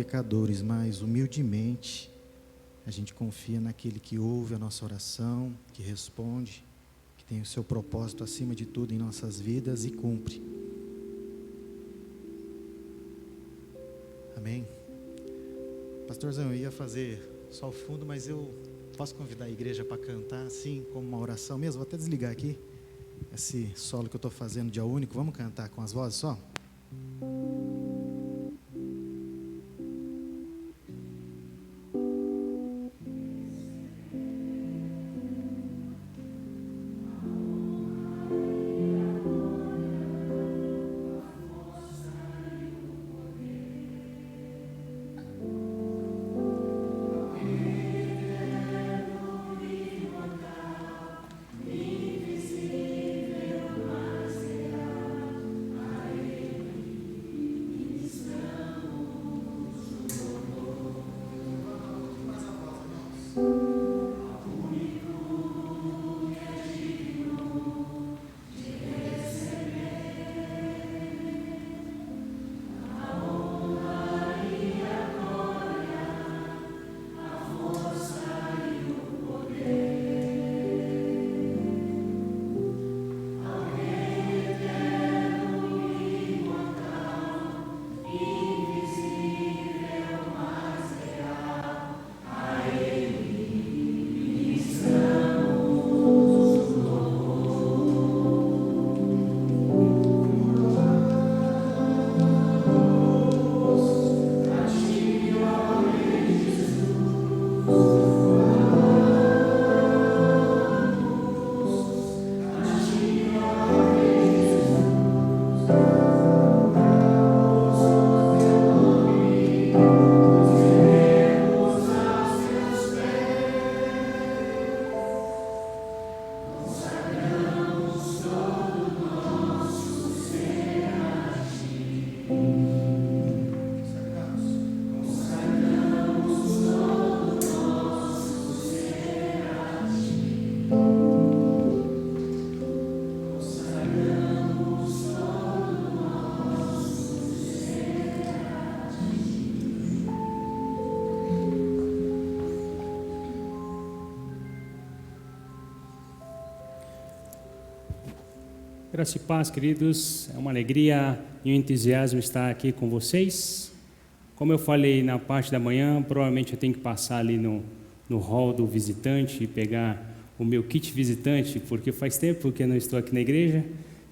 pecadores, mas humildemente a gente confia naquele que ouve a nossa oração, que responde, que tem o seu propósito acima de tudo em nossas vidas e cumpre. Amém? Pastorzão, eu ia fazer só o fundo, mas eu posso convidar a igreja para cantar assim, como uma oração mesmo? Vou até desligar aqui esse solo que eu estou fazendo, dia único. Vamos cantar com as vozes só? Graça e paz, queridos. É uma alegria e um entusiasmo estar aqui com vocês. Como eu falei na parte da manhã, provavelmente eu tenho que passar ali no hall do visitante e pegar o meu kit visitante, porque faz tempo que eu não estou aqui na igreja.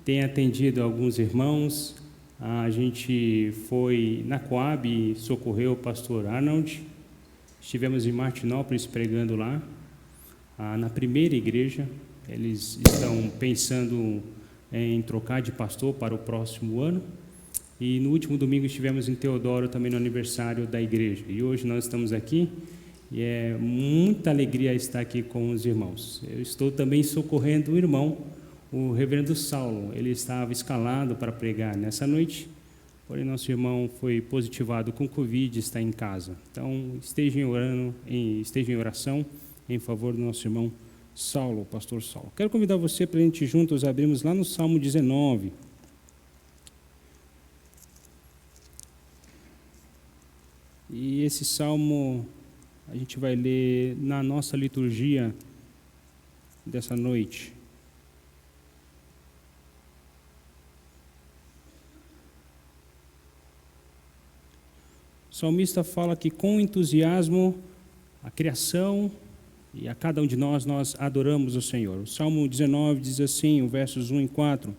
Tenho atendido alguns irmãos. A gente foi na Coab e socorreu o pastor Arnold. Estivemos em Martinópolis pregando lá, na primeira igreja. Eles estão pensando em trocar de pastor para o próximo ano. E no último domingo estivemos em Teodoro, também no aniversário da igreja. E hoje nós estamos aqui e é muita alegria estar aqui com os irmãos. Eu estou também socorrendo o irmão, o reverendo Saulo. Ele estava escalado para pregar nessa noite, porém nosso irmão foi positivado com Covid e está em casa. Então estejam em oração em favor do nosso irmão Saulo, pastor Saulo. Quero convidar você para a gente juntos abrirmos lá no Salmo 19. E esse salmo a gente vai ler na nossa liturgia dessa noite. O salmista fala que com entusiasmo a criação e a cada um de nós adoramos o Senhor. O Salmo 19 diz assim, versos 1 e 4: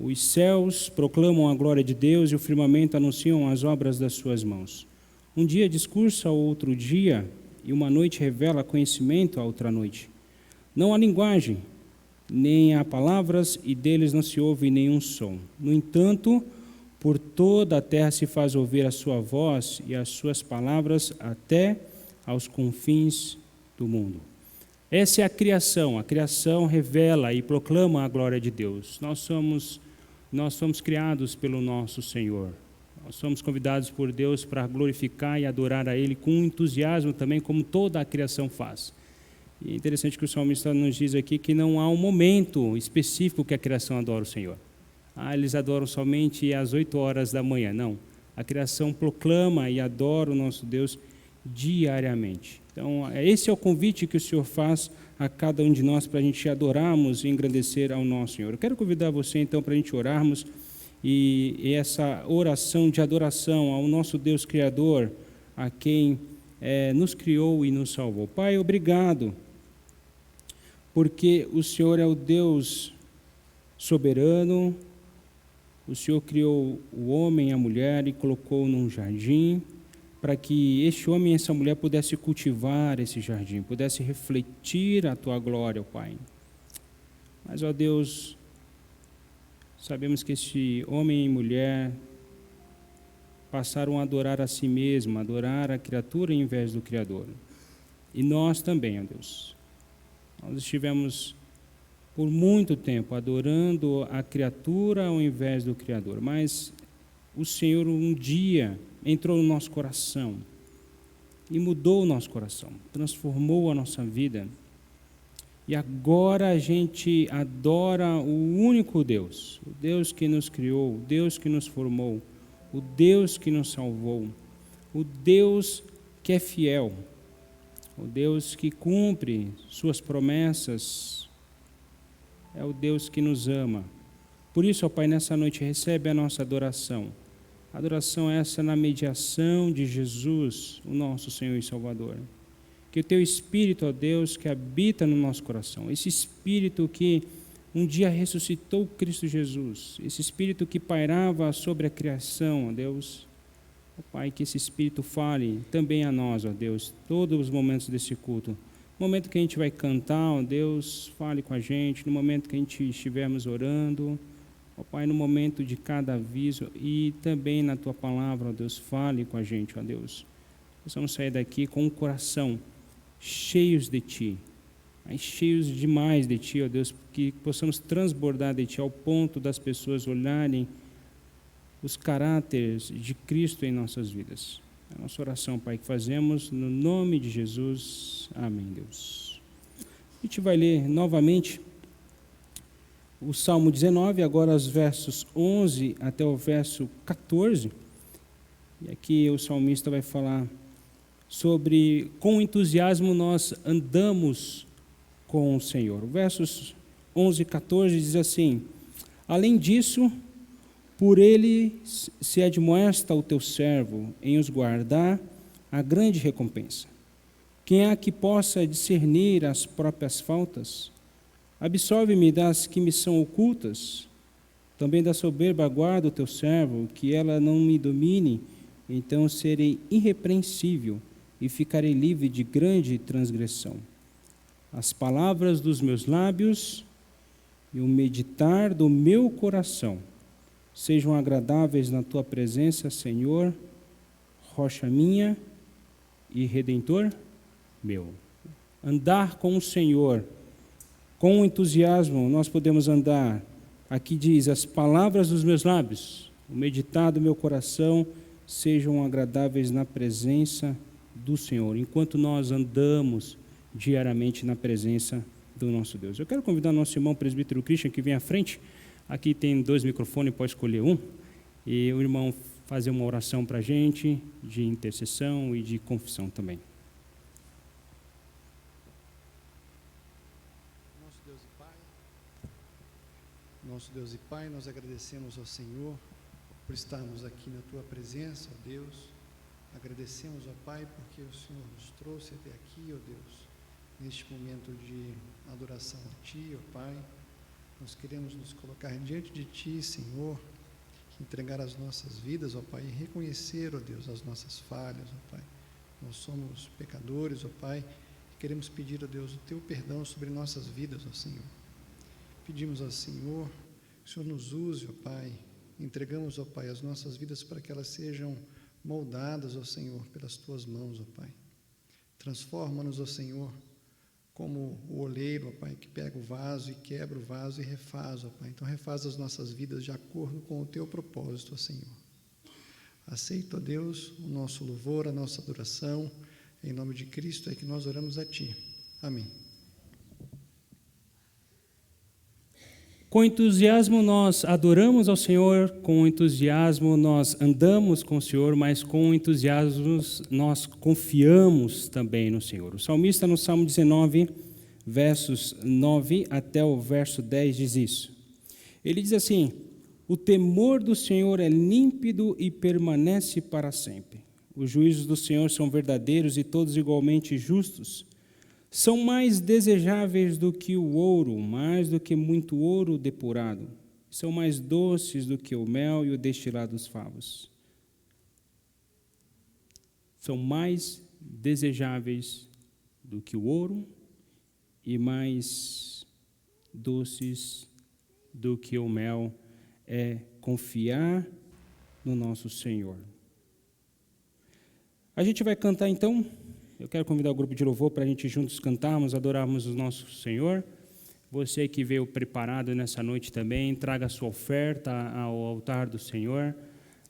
Os céus proclamam a glória de Deus e o firmamento anunciam as obras das suas mãos. Um dia discursa ao outro dia, e uma noite revela conhecimento à outra noite. Não há linguagem, nem há palavras, e deles não se ouve nenhum som. No entanto, por toda a terra se faz ouvir a sua voz e as suas palavras até aos confins do mundo. Essa é a criação revela e proclama a glória de Deus. Nós somos criados pelo nosso Senhor. Nós somos convidados por Deus para glorificar e adorar a Ele com entusiasmo também, como toda a criação faz. E é interessante que o salmista nos diz aqui que não há um momento específico que a criação adora o Senhor. Eles adoram somente às 8 horas da manhã. Não. A criação proclama e adora o nosso Deus diariamente. Então, esse é o convite que o Senhor faz a cada um de nós para a gente adorarmos e engrandecer ao nosso Senhor. Eu quero convidar você, então, para a gente orarmos e essa oração de adoração ao nosso Deus Criador, a quem nos criou e nos salvou. Pai, obrigado, porque o Senhor é o Deus soberano. O Senhor criou o homem e a mulher e colocou num jardim para que este homem e essa mulher pudessem cultivar esse jardim, pudessem refletir a Tua glória, ó Pai. Mas, ó Deus, sabemos que esse homem e mulher passaram a adorar a si mesmo, a adorar a criatura em vez do Criador. E nós também, ó Deus. Nós estivemos por muito tempo adorando a criatura ao invés do Criador, mas o Senhor um dia entrou no nosso coração e mudou o nosso coração, transformou a nossa vida. E agora a gente adora o único Deus, o Deus que nos criou, o Deus que nos formou, o Deus que nos salvou, o Deus que é fiel, o Deus que cumpre suas promessas, é o Deus que nos ama. Por isso, ó Pai, nessa noite recebe a nossa adoração. A adoração é essa na mediação de Jesus, o nosso Senhor e Salvador. Que o Teu Espírito, ó Deus, que habita no nosso coração, esse Espírito que um dia ressuscitou Cristo Jesus, esse Espírito que pairava sobre a criação, ó Deus, ó Pai, que esse Espírito fale também a nós, ó Deus, todos os momentos desse culto. No momento que a gente vai cantar, ó Deus, fale com a gente, no momento que a gente estivermos orando, ó Pai, no momento de cada aviso e também na Tua palavra, ó Deus, fale com a gente, ó Deus. Possamos sair daqui com o coração cheios de Ti, cheios demais de Ti, ó Deus, que possamos transbordar de Ti ao ponto das pessoas olharem os caráteres de Cristo em nossas vidas. É a nossa oração, Pai, que fazemos no nome de Jesus. Amém, Deus. A gente vai ler novamente o Salmo 19, agora os versos 11 até o verso 14. E aqui o salmista vai falar sobre com entusiasmo nós andamos com o Senhor. Versos 11 e 14 diz assim: além disso, por ele se admoesta o teu servo em os guardar a grande recompensa. Quem há que possa discernir as próprias faltas? Absolve-me das que me são ocultas. Também da soberba guarda o teu servo, que ela não me domine, então serei irrepreensível e ficarei livre de grande transgressão. As palavras dos meus lábios e o meditar do meu coração sejam agradáveis na Tua presença, Senhor, rocha minha e Redentor meu. Andar com o Senhor, com entusiasmo, nós podemos andar. Aqui diz, as palavras dos meus lábios, o meditar do meu coração, sejam agradáveis na presença do Senhor, enquanto nós andamos diariamente na presença do nosso Deus. Eu quero convidar nosso irmão presbítero Christian que vem à frente. Aqui tem 2 microfones, pode escolher um. E o irmão fazer uma oração para a gente, de intercessão e de confissão também. Nosso Deus e Pai, nós agradecemos ao Senhor por estarmos aqui na Tua presença, ó Deus. Agradecemos, ó Pai, porque o Senhor nos trouxe até aqui, ó Deus, neste momento de adoração a Ti, ó Pai. Nós queremos nos colocar diante de Ti, Senhor, entregar as nossas vidas, ó Pai, e reconhecer, ó Deus, as nossas falhas, ó Pai. Nós somos pecadores, ó Pai, e queremos pedir, ó Deus, o Teu perdão sobre nossas vidas, ó Senhor. Pedimos ao Senhor que o Senhor nos use, ó Pai. Entregamos, ó Pai, as nossas vidas para que elas sejam moldadas, ó Senhor, pelas Tuas mãos, ó Pai. Transforma-nos, ó Senhor, como o oleiro, ó Pai, que pega o vaso e quebra o vaso e refaz, ó Pai. Então refaz as nossas vidas de acordo com o Teu propósito, ó Senhor. Aceita, ó Deus, o nosso louvor, a nossa adoração. Em nome de Cristo é que nós oramos a Ti. Amém. Com entusiasmo nós adoramos ao Senhor, com entusiasmo nós andamos com o Senhor, mas com entusiasmo nós confiamos também no Senhor. O salmista no Salmo 19, versos 9 até o verso 10 diz isso. Ele diz assim: o temor do Senhor é límpido e permanece para sempre. Os juízos do Senhor são verdadeiros e todos igualmente justos. São mais desejáveis do que o ouro, mais do que muito ouro depurado. São mais doces do que o mel e o destilado dos favos. São mais desejáveis do que o ouro e mais doces do que o mel. É confiar no nosso Senhor. A gente vai cantar então. Eu quero convidar o grupo de louvor para a gente juntos cantarmos, adorarmos o nosso Senhor. Você que veio preparado nessa noite também, traga a sua oferta ao altar do Senhor.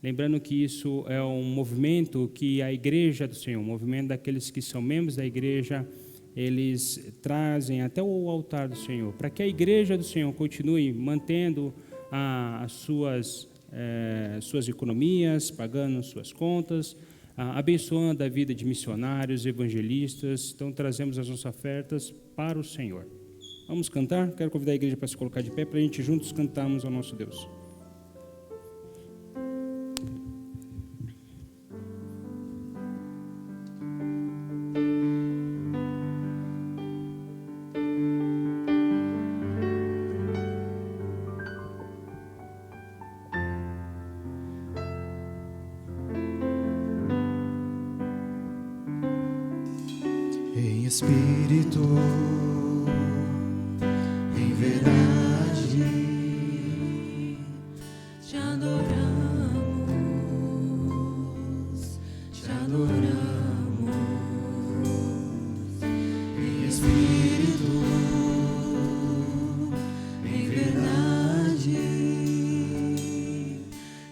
Lembrando que isso é um movimento que a igreja do Senhor, um movimento daqueles que são membros da igreja, eles trazem até o altar do Senhor, para que a igreja do Senhor continue mantendo as suas economias, pagando suas contas, abençoando a vida de missionários, evangelistas. Então, trazemos as nossas ofertas para o Senhor. Vamos cantar? Quero convidar a igreja para se colocar de pé, para a gente juntos cantarmos ao nosso Deus. Em espírito, em verdade, te adoramos, te adoramos. em espírito, em verdade,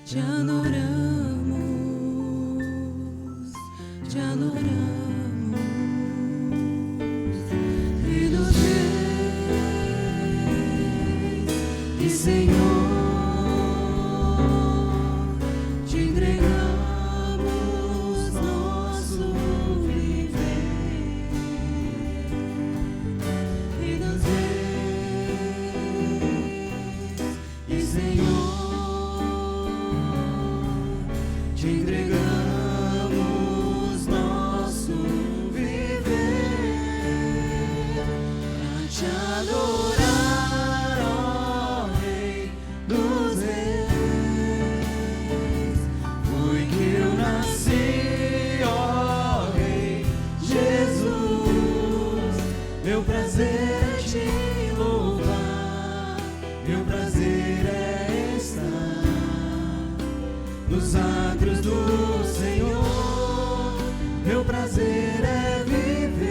Te adoramos, te adoramos. Rei dos reis e Senhor, te entregamos nosso viver. Rei dos reis e Senhor, te entregamos nosso viver pra te adorar, ó Rei dos Reis. Foi que eu nasci, ó Rei Jesus. Meu prazer é te louvar, meu prazer é estar nos átrios do Senhor. Meu prazer é viver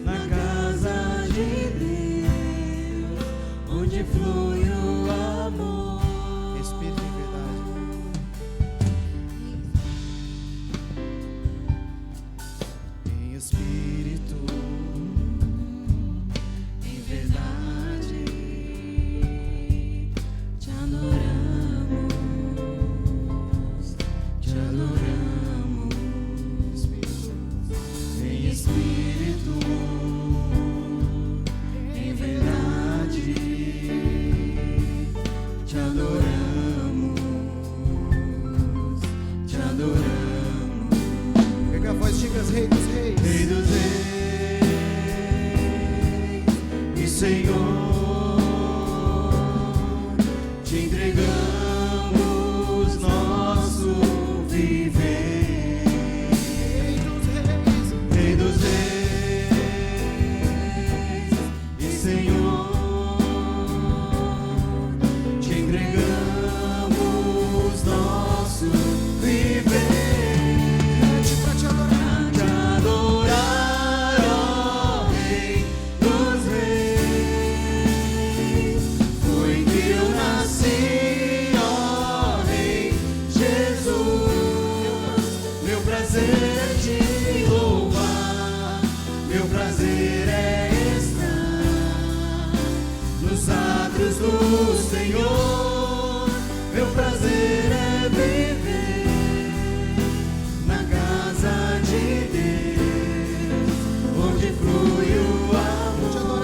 na casa de Deus, onde flui o amor. espírito em verdade. Em espírito, Em verdade, te adoramos, te adoramos. em espírito, Em verdade, te adoramos, te adoramos. pega a voz, diga Rei dos Reis. Rei dos reis e Senhor, te entregamos nosso viver. Rei dos reis e Senhor, te entregamos nosso viver. Pra te adorar. Te adorar, ó Rei dos Reis. atrios do Senhor, meu prazer é viver na casa de Deus, onde flui o amor.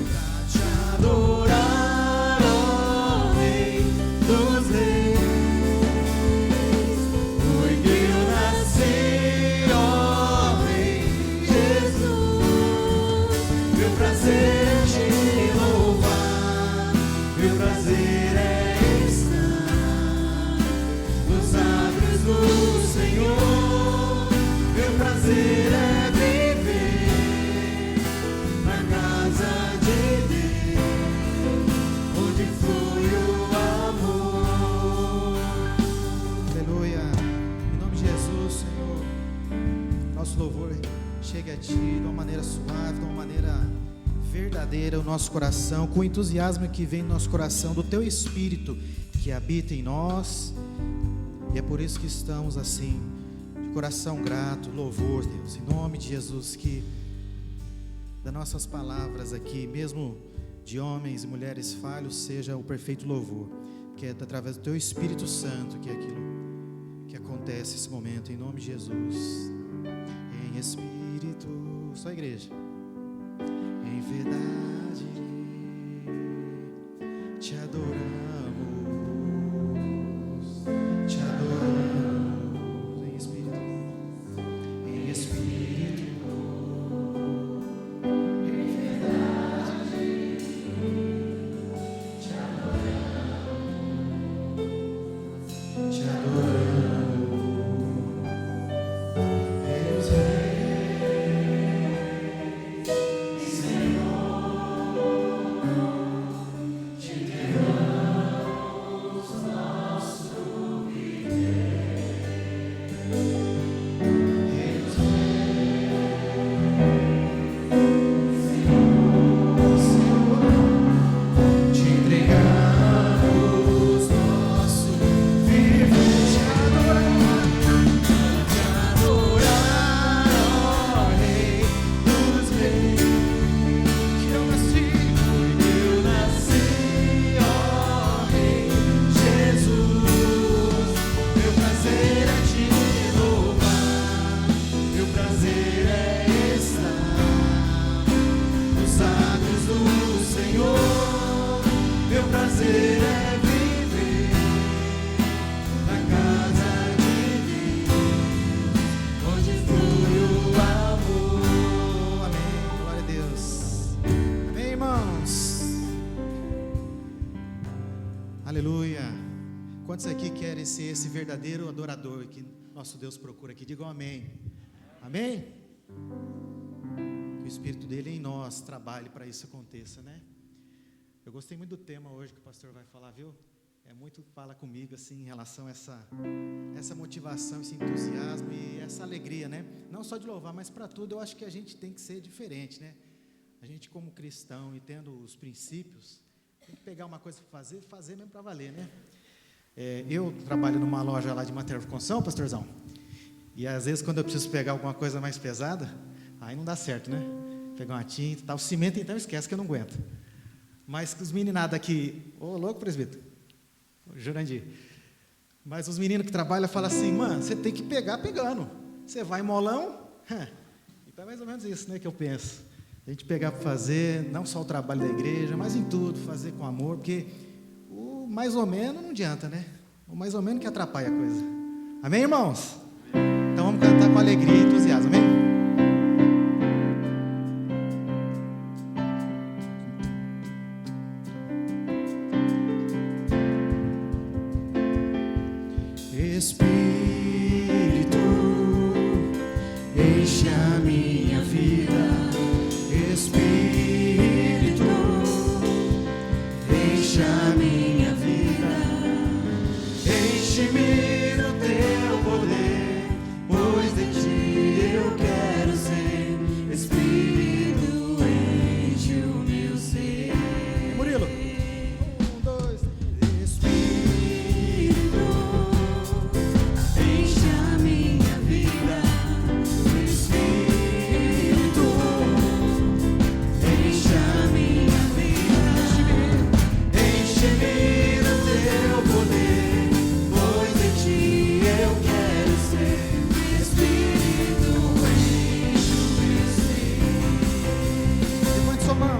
Pra te adorar, ó Rei dos Reis, foi que eu nasci, ó Rei Jesus. Meu prazer é te louvar, meu prazer é estar nos atrios do Senhor, meu prazer é viver na casa de Deus, onde flui o amor. Aleluia. Em nome de Jesus, Senhor, nosso louvor chegue a Ti de uma maneira suave, de uma maneira verdadeira o nosso coração, com o entusiasmo que vem no nosso coração, do Teu Espírito que habita em nós. E é por isso que estamos assim, de coração grato, louvor, Deus, em nome de Jesus, que das nossas palavras aqui, mesmo de homens e mulheres falhos, seja o perfeito louvor, que é através do Teu Espírito Santo que é aquilo que acontece nesse momento, em nome de Jesus. Em Espírito, só a igreja. Em verdade, te adoramos, te adoramos. Em Espírito, em Espírito, em verdade, te adoramos, te adoramos. Deus é aleluia. Quantos aqui querem ser esse verdadeiro adorador que nosso Deus procura aqui? Digam amém. Amém? Que o Espírito dele em nós trabalhe para isso aconteça, né? Eu gostei muito do tema hoje que o pastor vai falar, viu? É muito fala comigo assim em relação a essa motivação, esse entusiasmo e essa alegria, né? Não só de louvar, mas para tudo eu acho que a gente tem que ser diferente, né? A gente como cristão e tendo os princípios, tem que pegar uma coisa para fazer mesmo para valer, né? Eu trabalho numa loja lá de material de construção, pastorzão, e às vezes quando eu preciso pegar alguma coisa mais pesada, aí não dá certo, né? Pegar uma tinta e tal, o cimento então esquece que eu não aguento. Mas os meninados aqui, ô louco presbítero, Jurandir, mas os meninos que trabalham falam assim, mano, você tem que pegar pegando, você vai molão, então é mais ou menos isso, né, que eu penso. A gente pegar para fazer, não só o trabalho da igreja, mas em tudo, fazer com amor, porque o mais ou menos não adianta, né? O mais ou menos que atrapalha a coisa. Amém, irmãos? Então vamos cantar com alegria e entusiasmo, amém? Espírito, enche a minha vida. Espírito, enche a minha vida, enche-me do teu poder, pois de ti eu quero ser. Espírito, enche o meu ser. Murilo, 1, 2, 3. Espírito, sua mão.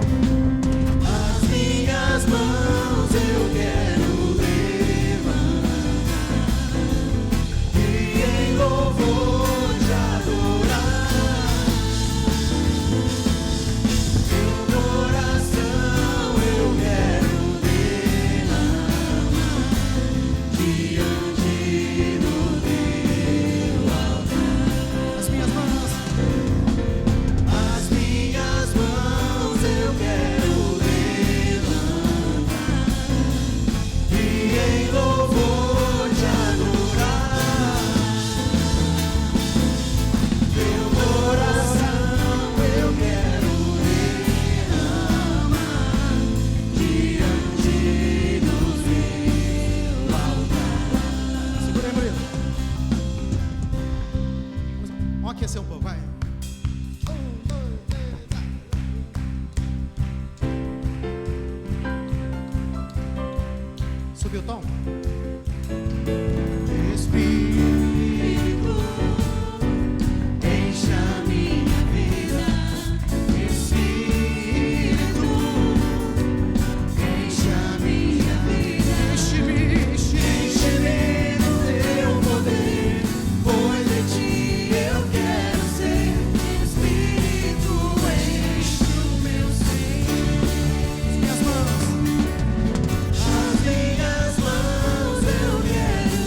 As minhas mãos eu quero levantar e em louvor te adorar. Meu coração eu quero derramar diante do teu altar. As minhas mãos. As minhas mãos eu quero levantar e em louvor te adorar. Meu coração eu quero derramar diante do teu altar. Segura aí, Murilo. Vamos aquecer um pouco, vai. Subiu o tom? Espírito, encha minha vida. Espírito, encha minha vida. Enche-me do teu poder, pois de ti eu quero ser. Espírito, enche o meu ser. As minhas mãos. As minhas mãos eu quero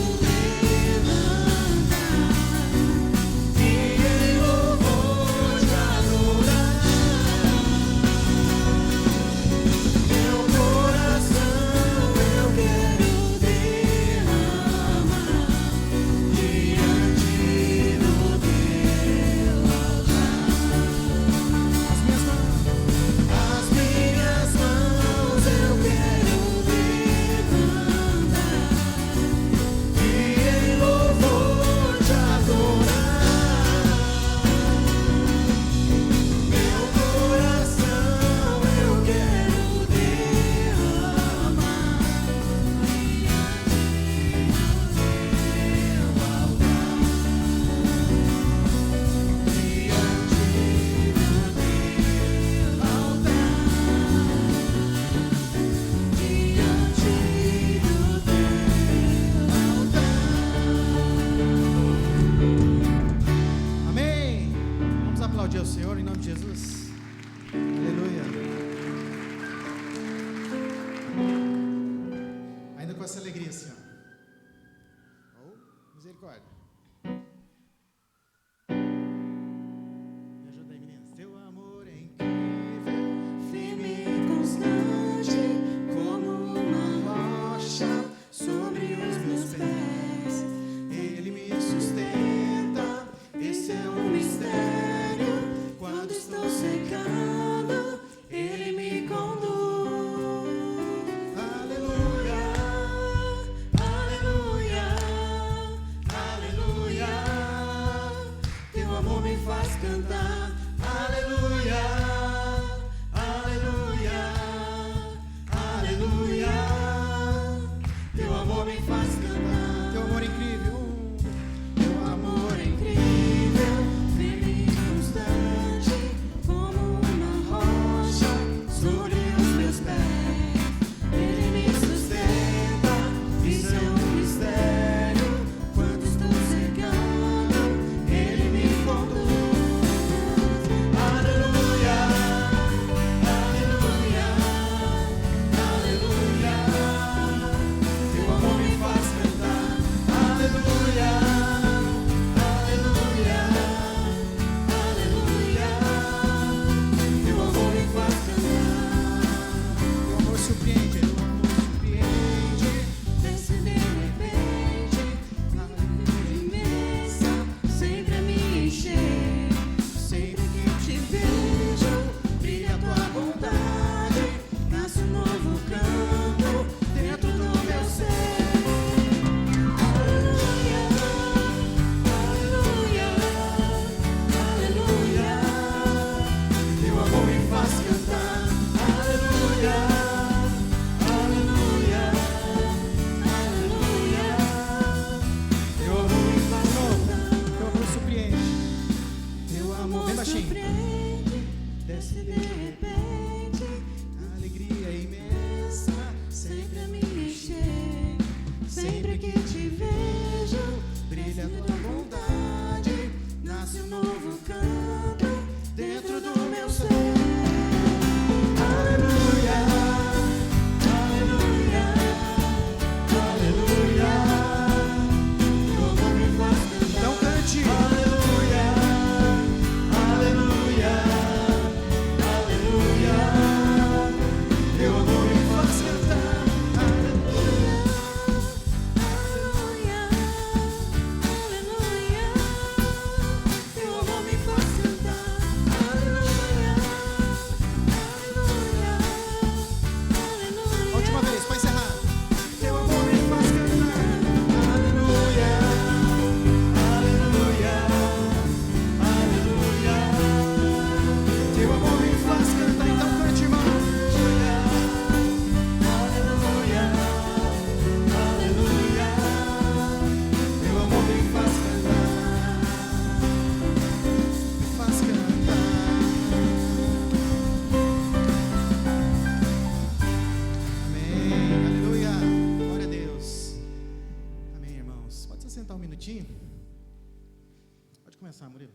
descansar, Murilo.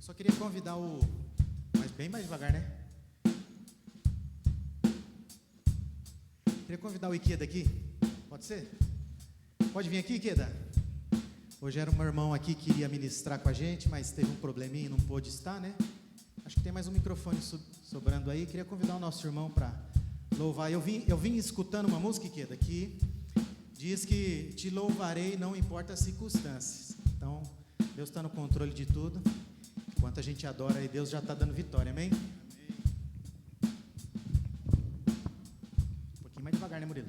Só queria convidar mas bem mais devagar, né? Queria convidar o Ikeda aqui. Pode ser? Pode vir aqui, Ikeda? Hoje era um meu irmão aqui que iria ministrar com a gente, mas teve um probleminha e não pôde estar, né? Acho que tem mais um microfone sobrando aí. Queria convidar o nosso irmão para louvar. Eu vim escutando uma música, Ikeda, que diz que te louvarei, não importa as circunstâncias. Então, Deus está no controle de tudo. Enquanto a gente adora, Deus já está dando vitória, amém? Um pouquinho mais devagar, né, Murilo?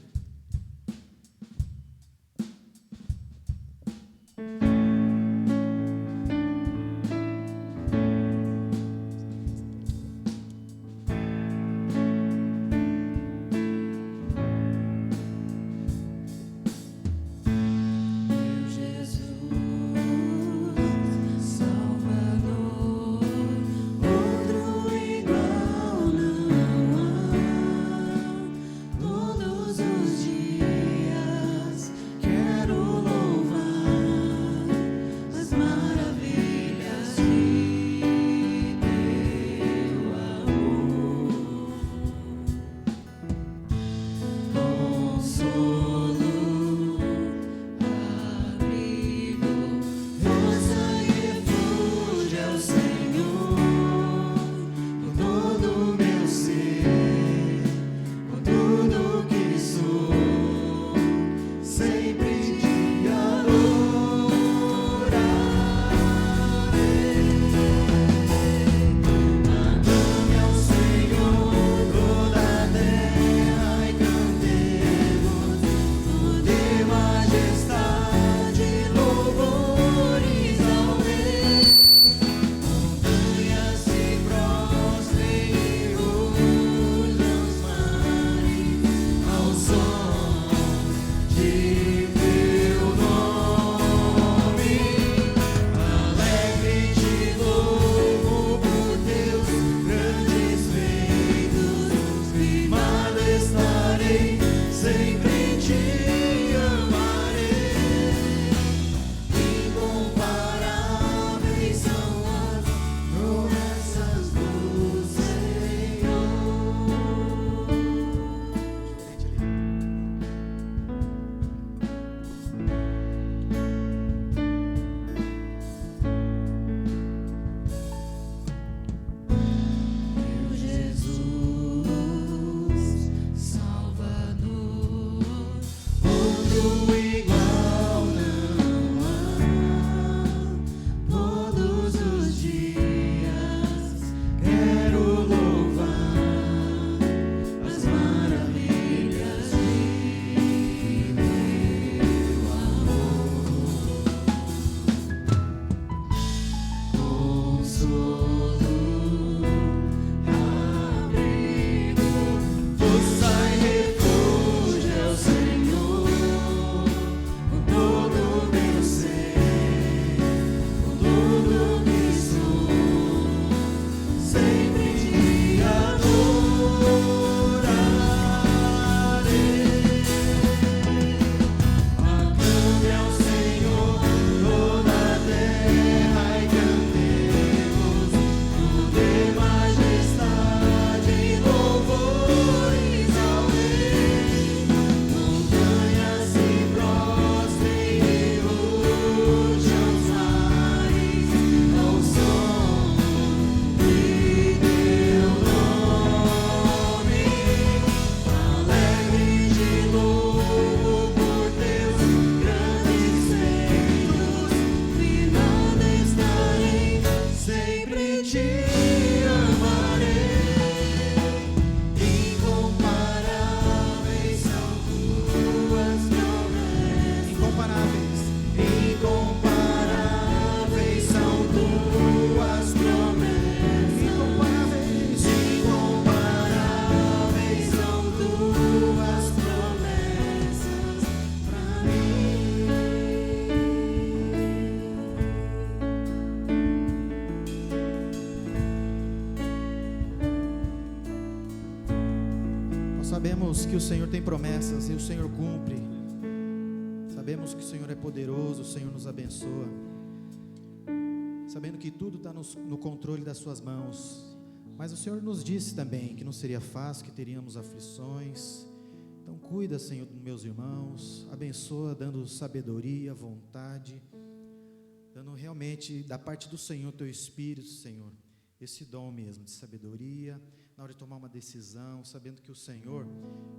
Sabemos que o Senhor tem promessas e o Senhor cumpre. Sabemos que o Senhor é poderoso, o Senhor nos abençoa. sabendo que tudo está no controle das suas mãos. Mas o Senhor nos disse também que não seria fácil, que teríamos aflições. Então cuida, Senhor, dos meus irmãos, abençoa, dando sabedoria, vontade, dando realmente da parte do Senhor, teu Espírito, Senhor, esse dom mesmo de sabedoria, na hora de tomar uma decisão, sabendo que o Senhor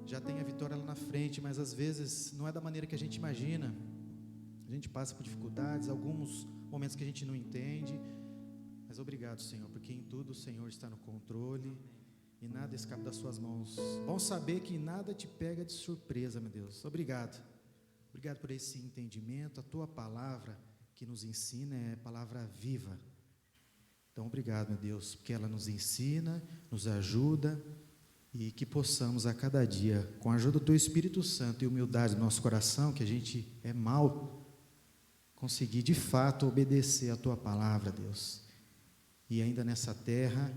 já tem a vitória lá na frente, mas às vezes não é da maneira que a gente imagina. A gente passa por dificuldades, alguns momentos que a gente não entende, mas obrigado, Senhor, porque em tudo o Senhor está no controle e nada escapa das suas mãos. Bom saber que nada te pega de surpresa, meu Deus. Obrigado por esse entendimento. A tua palavra que nos ensina é palavra viva. Então obrigado, meu Deus, porque ela nos ensina, nos ajuda, e que possamos a cada dia, com a ajuda do teu Espírito Santo e humildade do nosso coração, que a gente é mau, conseguir de fato obedecer a tua palavra, Deus, e ainda nessa terra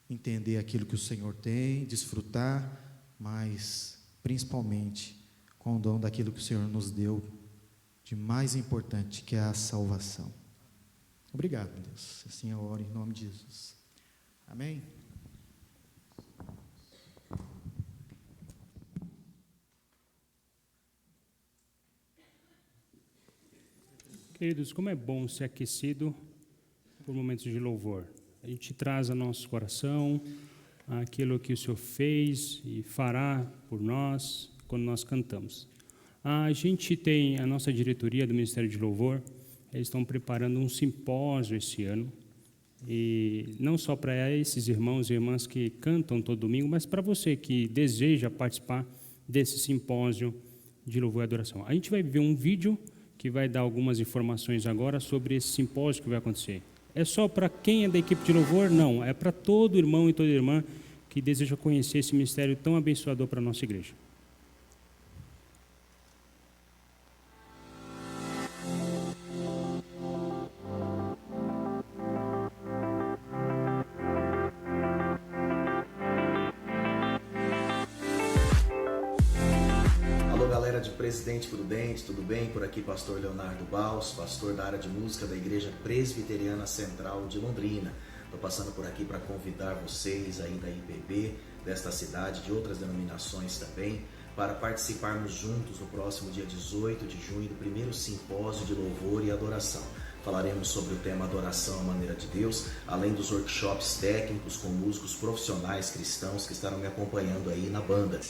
entender aquilo que o Senhor tem, desfrutar, mas principalmente com o dom daquilo que o Senhor nos deu de mais importante, que é a salvação. Obrigado, meu Deus. Assim eu oro em nome de Jesus. Amém? Queridos, como é bom ser aquecido por momentos de louvor. A gente traz ao nosso coração aquilo que o Senhor fez e fará por nós quando nós cantamos. A gente tem a nossa diretoria do Ministério de Louvor, eles estão preparando um simpósio esse ano, e não só para esses irmãos e irmãs que cantam todo domingo, mas para você que deseja participar desse simpósio de louvor e adoração. A gente vai ver um vídeo que vai dar algumas informações agora sobre esse simpósio que vai acontecer. É só para quem é da equipe de louvor? Não, é para todo irmão e toda irmã que deseja conhecer esse ministério tão abençoador para a nossa igreja. De Presidente Prudente, tudo bem? Por aqui pastor Leonardo Baus, pastor da área de música da Igreja Presbiteriana Central de Londrina. Estou passando por aqui para convidar vocês aí da IPB, desta cidade, de outras denominações também, para participarmos juntos no próximo dia 18 de junho do primeiro simpósio de louvor e adoração. Falaremos sobre o tema Adoração à Maneira de Deus, além dos workshops técnicos com músicos profissionais cristãos que estarão me acompanhando aí na banda.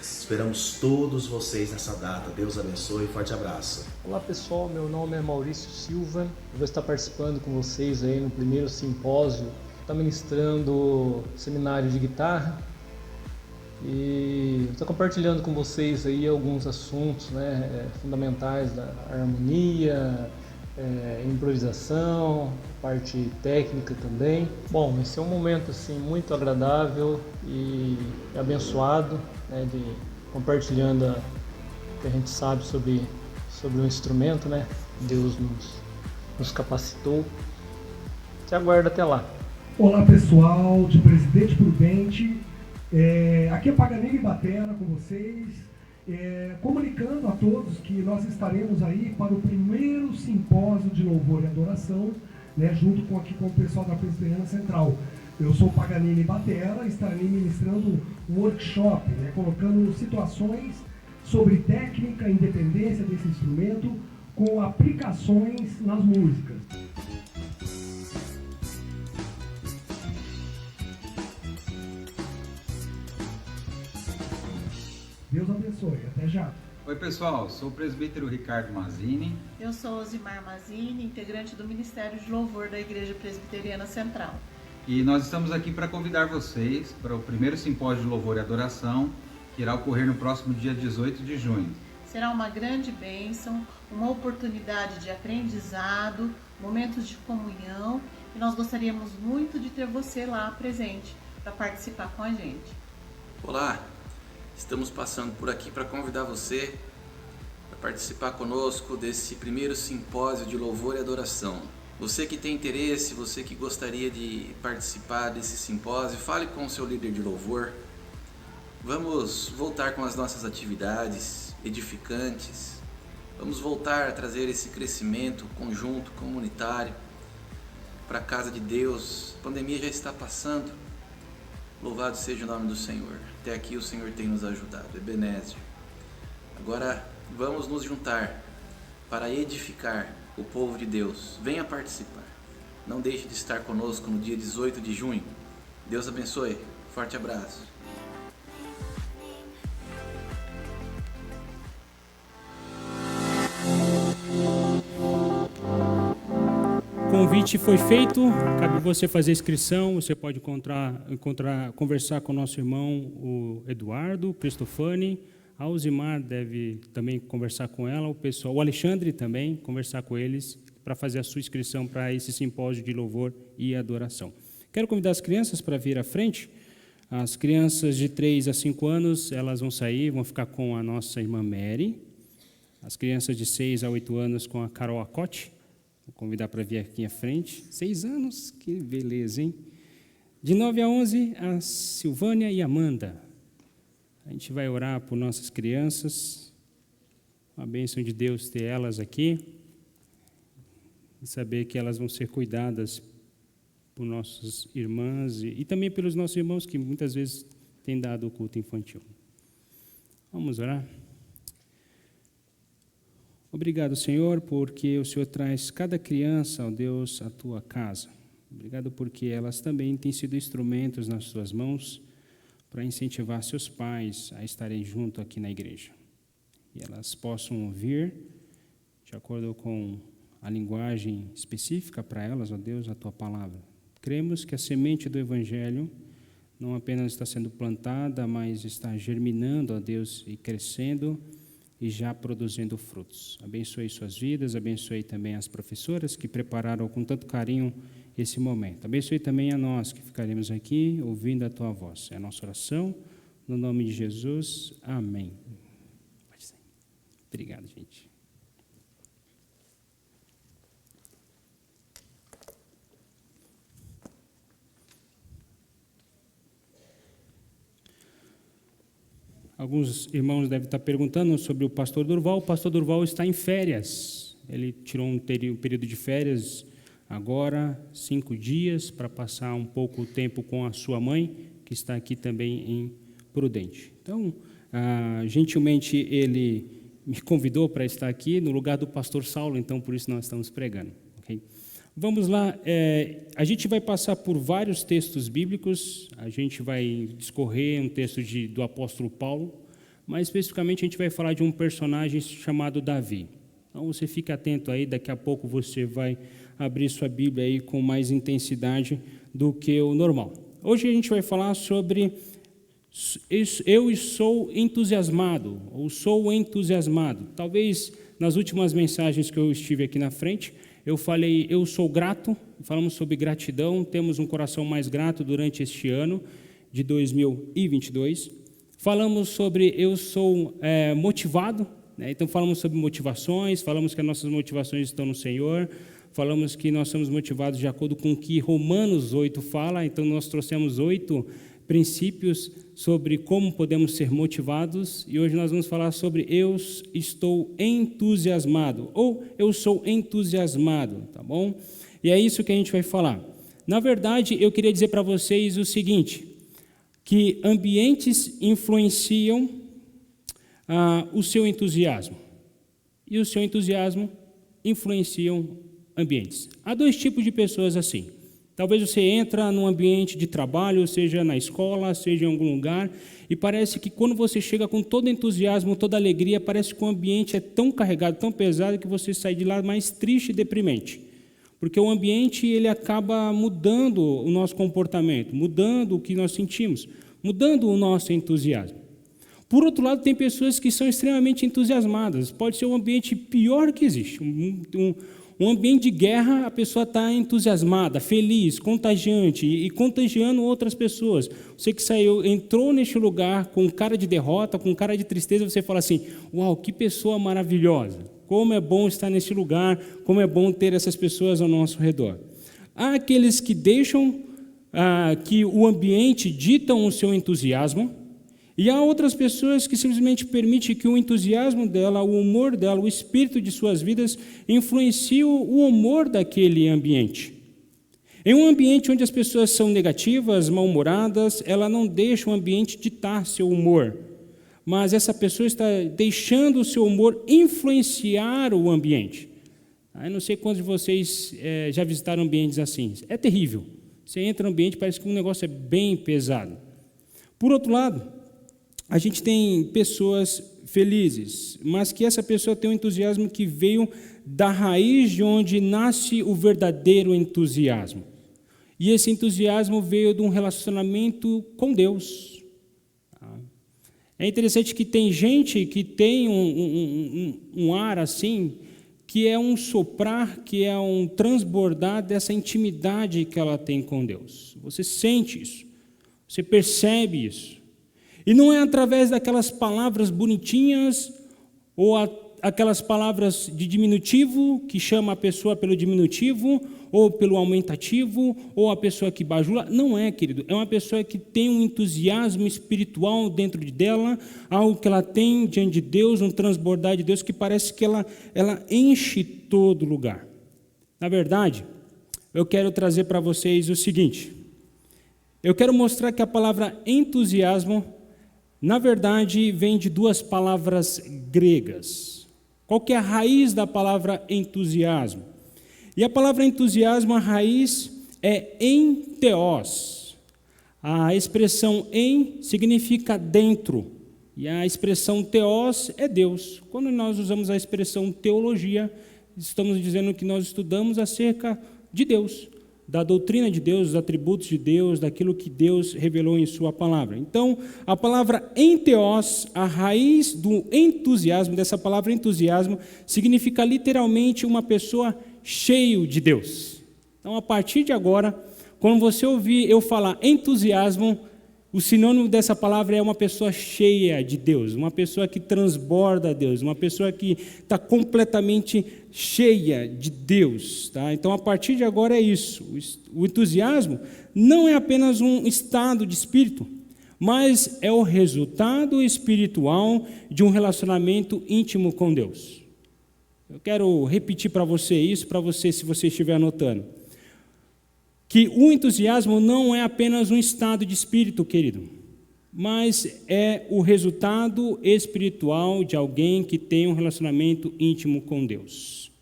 Esperamos todos vocês nessa data. Deus abençoe e forte abraço. Olá pessoal, meu nome é Maurício Silva. Eu vou estar participando com vocês aí no primeiro simpósio. Estou ministrando seminário de guitarra e estou compartilhando com vocês aí alguns assuntos, né, fundamentais da harmonia, improvisação, parte técnica também. Bom, esse é um momento assim muito agradável e abençoado, né, de compartilhando o que a gente sabe sobre o instrumento, né? Deus nos capacitou. Te aguardo até lá. Olá pessoal, de Presidente Prudente, aqui é Paganini Batera com vocês, comunicando a todos que nós estaremos aí para o primeiro simpósio de louvor e adoração, né, junto com o pessoal da Presbiteriana Central. Eu sou Paganini Batera, estarei ministrando um workshop, né, colocando situações sobre técnica e independência desse instrumento com aplicações nas músicas. Deus abençoe, até já. Oi pessoal, sou o presbítero Ricardo Mazzini. Eu sou Osimar Mazzini, integrante do Ministério de Louvor da Igreja Presbiteriana Central. E nós estamos aqui para convidar vocês para o primeiro simpósio de louvor e adoração, que irá ocorrer no próximo dia 18 de junho. Será uma grande bênção, uma oportunidade de aprendizado, momentos de comunhão, e nós gostaríamos muito de ter você lá presente para participar com a gente. Olá, estamos passando por aqui para convidar você para participar conosco desse primeiro simpósio de louvor e adoração. Você que tem interesse, você que gostaria de participar desse simpósio, fale com o seu líder de louvor. Vamos voltar com as nossas atividades edificantes. Vamos voltar a trazer esse crescimento conjunto, comunitário, para a casa de Deus. A pandemia já está passando. Louvado seja o nome do Senhor. Até aqui o Senhor tem nos ajudado. Ebenezer. Agora vamos nos juntar para edificar o povo de Deus. Venha participar. Não deixe de estar conosco no dia 18 de junho. Deus abençoe. Forte abraço. O convite foi feito, cabe você fazer inscrição, você pode conversar com o nosso irmão, o Eduardo Cristofani, a Alzimar deve também conversar com ela, o Alexandre também, conversar com eles para fazer a sua inscrição para esse simpósio de louvor e adoração. Quero convidar as crianças para vir à frente. As crianças de 3 a 5 anos, elas vão sair, vão ficar com a nossa irmã Mary. As crianças de 6 a 8 anos com a Carol Acote. Vou convidar para vir aqui à frente. 6 anos, que beleza, hein? De 9 a 11, a Silvânia e a Amanda. A gente vai orar por nossas crianças. A bênção de Deus ter elas aqui. E saber que elas vão ser cuidadas por nossas irmãs e também pelos nossos irmãos que muitas vezes têm dado o culto infantil. Vamos orar? Obrigado, Senhor, porque o Senhor traz cada criança, ó Deus, à tua casa. Obrigado porque elas também têm sido instrumentos nas suas mãos para incentivar seus pais a estarem junto aqui na igreja. E elas possam ouvir, de acordo com a linguagem específica para elas, ó Deus, a tua palavra. Cremos que a semente do Evangelho não apenas está sendo plantada, mas está germinando, ó Deus, e crescendo e já produzindo frutos. Abençoe suas vidas, abençoe também as professoras que prepararam com tanto carinho esse momento. Abençoe também a nós que ficaremos aqui ouvindo a tua voz. É a nossa oração, no nome de Jesus. Amém. Obrigado, gente. Alguns irmãos devem estar perguntando sobre o pastor Durval. O pastor Durval está em férias. Ele tirou um período de férias agora, 5 dias, para passar um pouco o tempo com a sua mãe, que está aqui também em Prudente. Então, gentilmente, ele me convidou para estar aqui no lugar do pastor Saulo, então, por isso nós estamos pregando. Okay? Vamos lá, a gente vai passar por vários textos bíblicos, a gente vai discorrer um texto do apóstolo Paulo, mas especificamente a gente vai falar de um personagem chamado Davi. Então você fica atento aí, daqui a pouco você vai abrir sua Bíblia aí com mais intensidade do que o normal. Hoje a gente vai falar sobre eu sou entusiasmado, ou sou entusiasmado. Talvez nas últimas mensagens que eu estive aqui na frente, eu falei, eu sou grato, falamos sobre gratidão, temos um coração mais grato durante este ano de 2022. Falamos sobre eu sou motivado, né? Então falamos sobre motivações, falamos que as nossas motivações estão no Senhor, falamos que nós somos motivados de acordo com o que Romanos 8 fala, então nós trouxemos 8 princípios sobre como podemos ser motivados, e hoje nós vamos falar sobre eu estou entusiasmado, ou eu sou entusiasmado, tá bom? E é isso que a gente vai falar. Na verdade, eu queria dizer para vocês o seguinte, que ambientes influenciam o seu entusiasmo, e o seu entusiasmo influenciam ambientes. Há 2 tipos de pessoas assim. Talvez você entra num ambiente de trabalho, seja na escola, seja em algum lugar, e parece que quando você chega com todo entusiasmo, toda alegria, parece que o ambiente é tão carregado, tão pesado, que você sai de lá mais triste e deprimente. Porque o ambiente ele acaba mudando o nosso comportamento, mudando o que nós sentimos, mudando o nosso entusiasmo. Por outro lado, tem pessoas que são extremamente entusiasmadas. Pode ser o ambiente pior que existe, um ambiente de guerra, a pessoa está entusiasmada, feliz, contagiante e contagiando outras pessoas. Você que entrou neste lugar com cara de derrota, com cara de tristeza, você fala assim, uau, que pessoa maravilhosa, como é bom estar neste lugar, como é bom ter essas pessoas ao nosso redor. Há aqueles que deixam que o ambiente ditam o seu entusiasmo, E há outras pessoas que simplesmente permitem que o entusiasmo dela, o humor dela, o espírito de suas vidas influencie o humor daquele ambiente. Em um ambiente onde as pessoas são negativas, mal-humoradas, ela não deixa o ambiente ditar seu humor, mas essa pessoa está deixando o seu humor influenciar o ambiente. Eu não sei quantos de vocês já visitaram ambientes assim. É terrível. Você entra no ambiente, parece que um negócio é bem pesado. Por outro lado, a gente tem pessoas felizes, mas que essa pessoa tem um entusiasmo que veio da raiz de onde nasce o verdadeiro entusiasmo. E esse entusiasmo veio de um relacionamento com Deus. É interessante que tem gente que tem um ar assim, que é um soprar, que é um transbordar dessa intimidade que ela tem com Deus. Você sente isso, você percebe isso. E não é através daquelas palavras bonitinhas ou aquelas palavras de diminutivo, que chama a pessoa pelo diminutivo, ou pelo aumentativo, ou a pessoa que bajula. Não é, querido. É uma pessoa que tem um entusiasmo espiritual dentro dela, algo que ela tem diante de Deus, um transbordar de Deus, que parece que ela enche todo lugar. Na verdade, eu quero trazer para vocês o seguinte. Eu quero mostrar que a palavra entusiasmo, na verdade, vem de duas palavras gregas. Qual que é a raiz da palavra entusiasmo? E a palavra entusiasmo, a raiz é enteos. A expressão em significa dentro, e a expressão teos é Deus. Quando nós usamos a expressão teologia, estamos dizendo que nós estudamos acerca de Deus, da doutrina de Deus, dos atributos de Deus, daquilo que Deus revelou em sua palavra. Então, a palavra enteos, a raiz do entusiasmo, dessa palavra entusiasmo, significa literalmente uma pessoa cheio de Deus. Então, a partir de agora, quando você ouvir eu falar entusiasmo, o sinônimo dessa palavra é uma pessoa cheia de Deus, uma pessoa que transborda a Deus, uma pessoa que está completamente cheia de Deus. Tá? Então, a partir de agora é isso. O entusiasmo não é apenas um estado de espírito, mas é o resultado espiritual de um relacionamento íntimo com Deus. Eu quero repetir para você isso, para você, se você estiver anotando. Que o entusiasmo não é apenas um estado de espírito, querido, mas é o resultado espiritual de alguém que tem um relacionamento íntimo com Deus.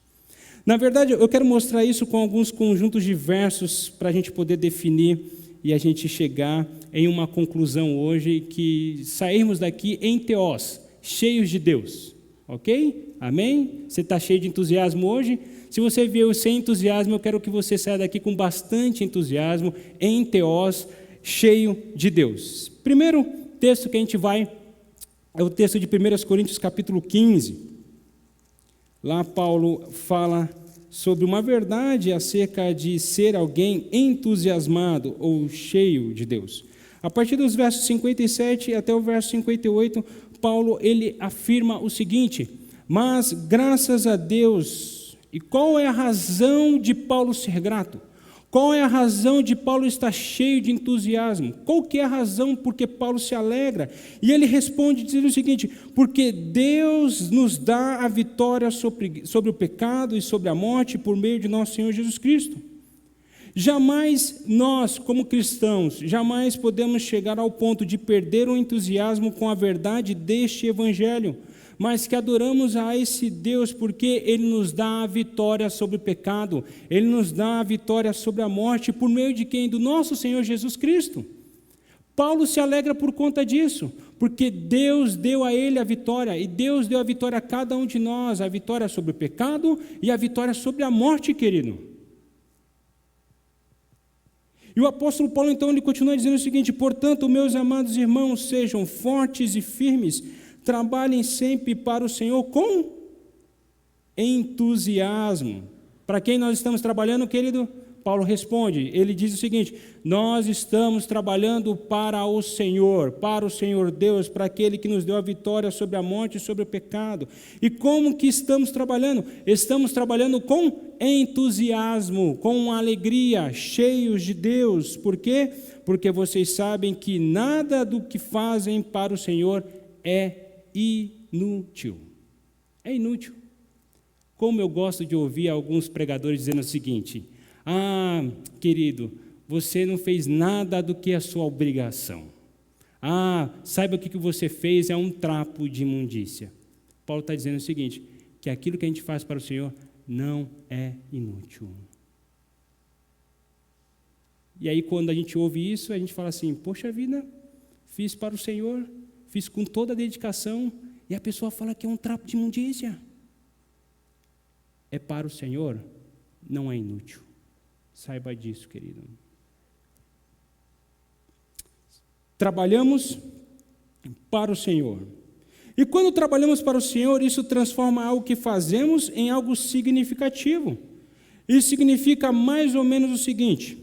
Na verdade, eu quero mostrar isso com alguns conjuntos de versos para a gente poder definir e a gente chegar em uma conclusão hoje, que sairmos daqui em teós, cheios de Deus. Ok? Amém? Você está cheio de entusiasmo hoje? Se você veio sem entusiasmo, eu quero que você saia daqui com bastante entusiasmo, em teós, cheio de Deus. Primeiro texto que a gente vai é o texto de 1 Coríntios capítulo 15. Lá Paulo fala sobre uma verdade acerca de ser alguém entusiasmado ou cheio de Deus. A partir dos versos 57 até o verso 58, Paulo ele afirma o seguinte: mas graças a Deus. E qual é a razão de Paulo ser grato? Qual é a razão de Paulo estar cheio de entusiasmo? Qual que é a razão por que Paulo se alegra? E ele responde dizendo o seguinte: porque Deus nos dá a vitória sobre o pecado e sobre a morte por meio de nosso Senhor Jesus Cristo. Jamais nós, como cristãos, jamais podemos chegar ao ponto de perder o entusiasmo com a verdade deste evangelho, mas que adoramos a esse Deus porque Ele nos dá a vitória sobre o pecado, Ele nos dá a vitória sobre a morte, por meio de quem? Do nosso Senhor Jesus Cristo. Paulo se alegra por conta disso, porque Deus deu a ele a vitória, e Deus deu a vitória a cada um de nós, a vitória sobre o pecado e a vitória sobre a morte, querido. E o apóstolo Paulo, então, ele continua dizendo o seguinte: portanto, meus amados irmãos, sejam fortes e firmes, trabalhem sempre para o Senhor com entusiasmo. Para quem nós estamos trabalhando, querido? Paulo responde, ele diz o seguinte: nós estamos trabalhando para o Senhor Deus, para aquele que nos deu a vitória sobre a morte e sobre o pecado. E como que estamos trabalhando? Estamos trabalhando com entusiasmo, com alegria, cheios de Deus. Por quê? Porque vocês sabem que nada do que fazem para o Senhor é inútil. É inútil. Como eu gosto de ouvir alguns pregadores dizendo o seguinte: ah, querido, você não fez nada do que é a sua obrigação. Ah, saiba que o que você fez é um trapo de imundícia. Paulo está dizendo o seguinte, que aquilo que a gente faz para o Senhor não é inútil. E aí, quando a gente ouve isso, a gente fala assim, poxa vida, fiz para o Senhor, fiz com toda a dedicação, e a pessoa fala que é um trapo de imundícia. É para o Senhor, não é inútil. Saiba disso, querido. Trabalhamos para o Senhor. E quando trabalhamos para o Senhor, isso transforma algo que fazemos em algo significativo. Isso significa mais ou menos o seguinte: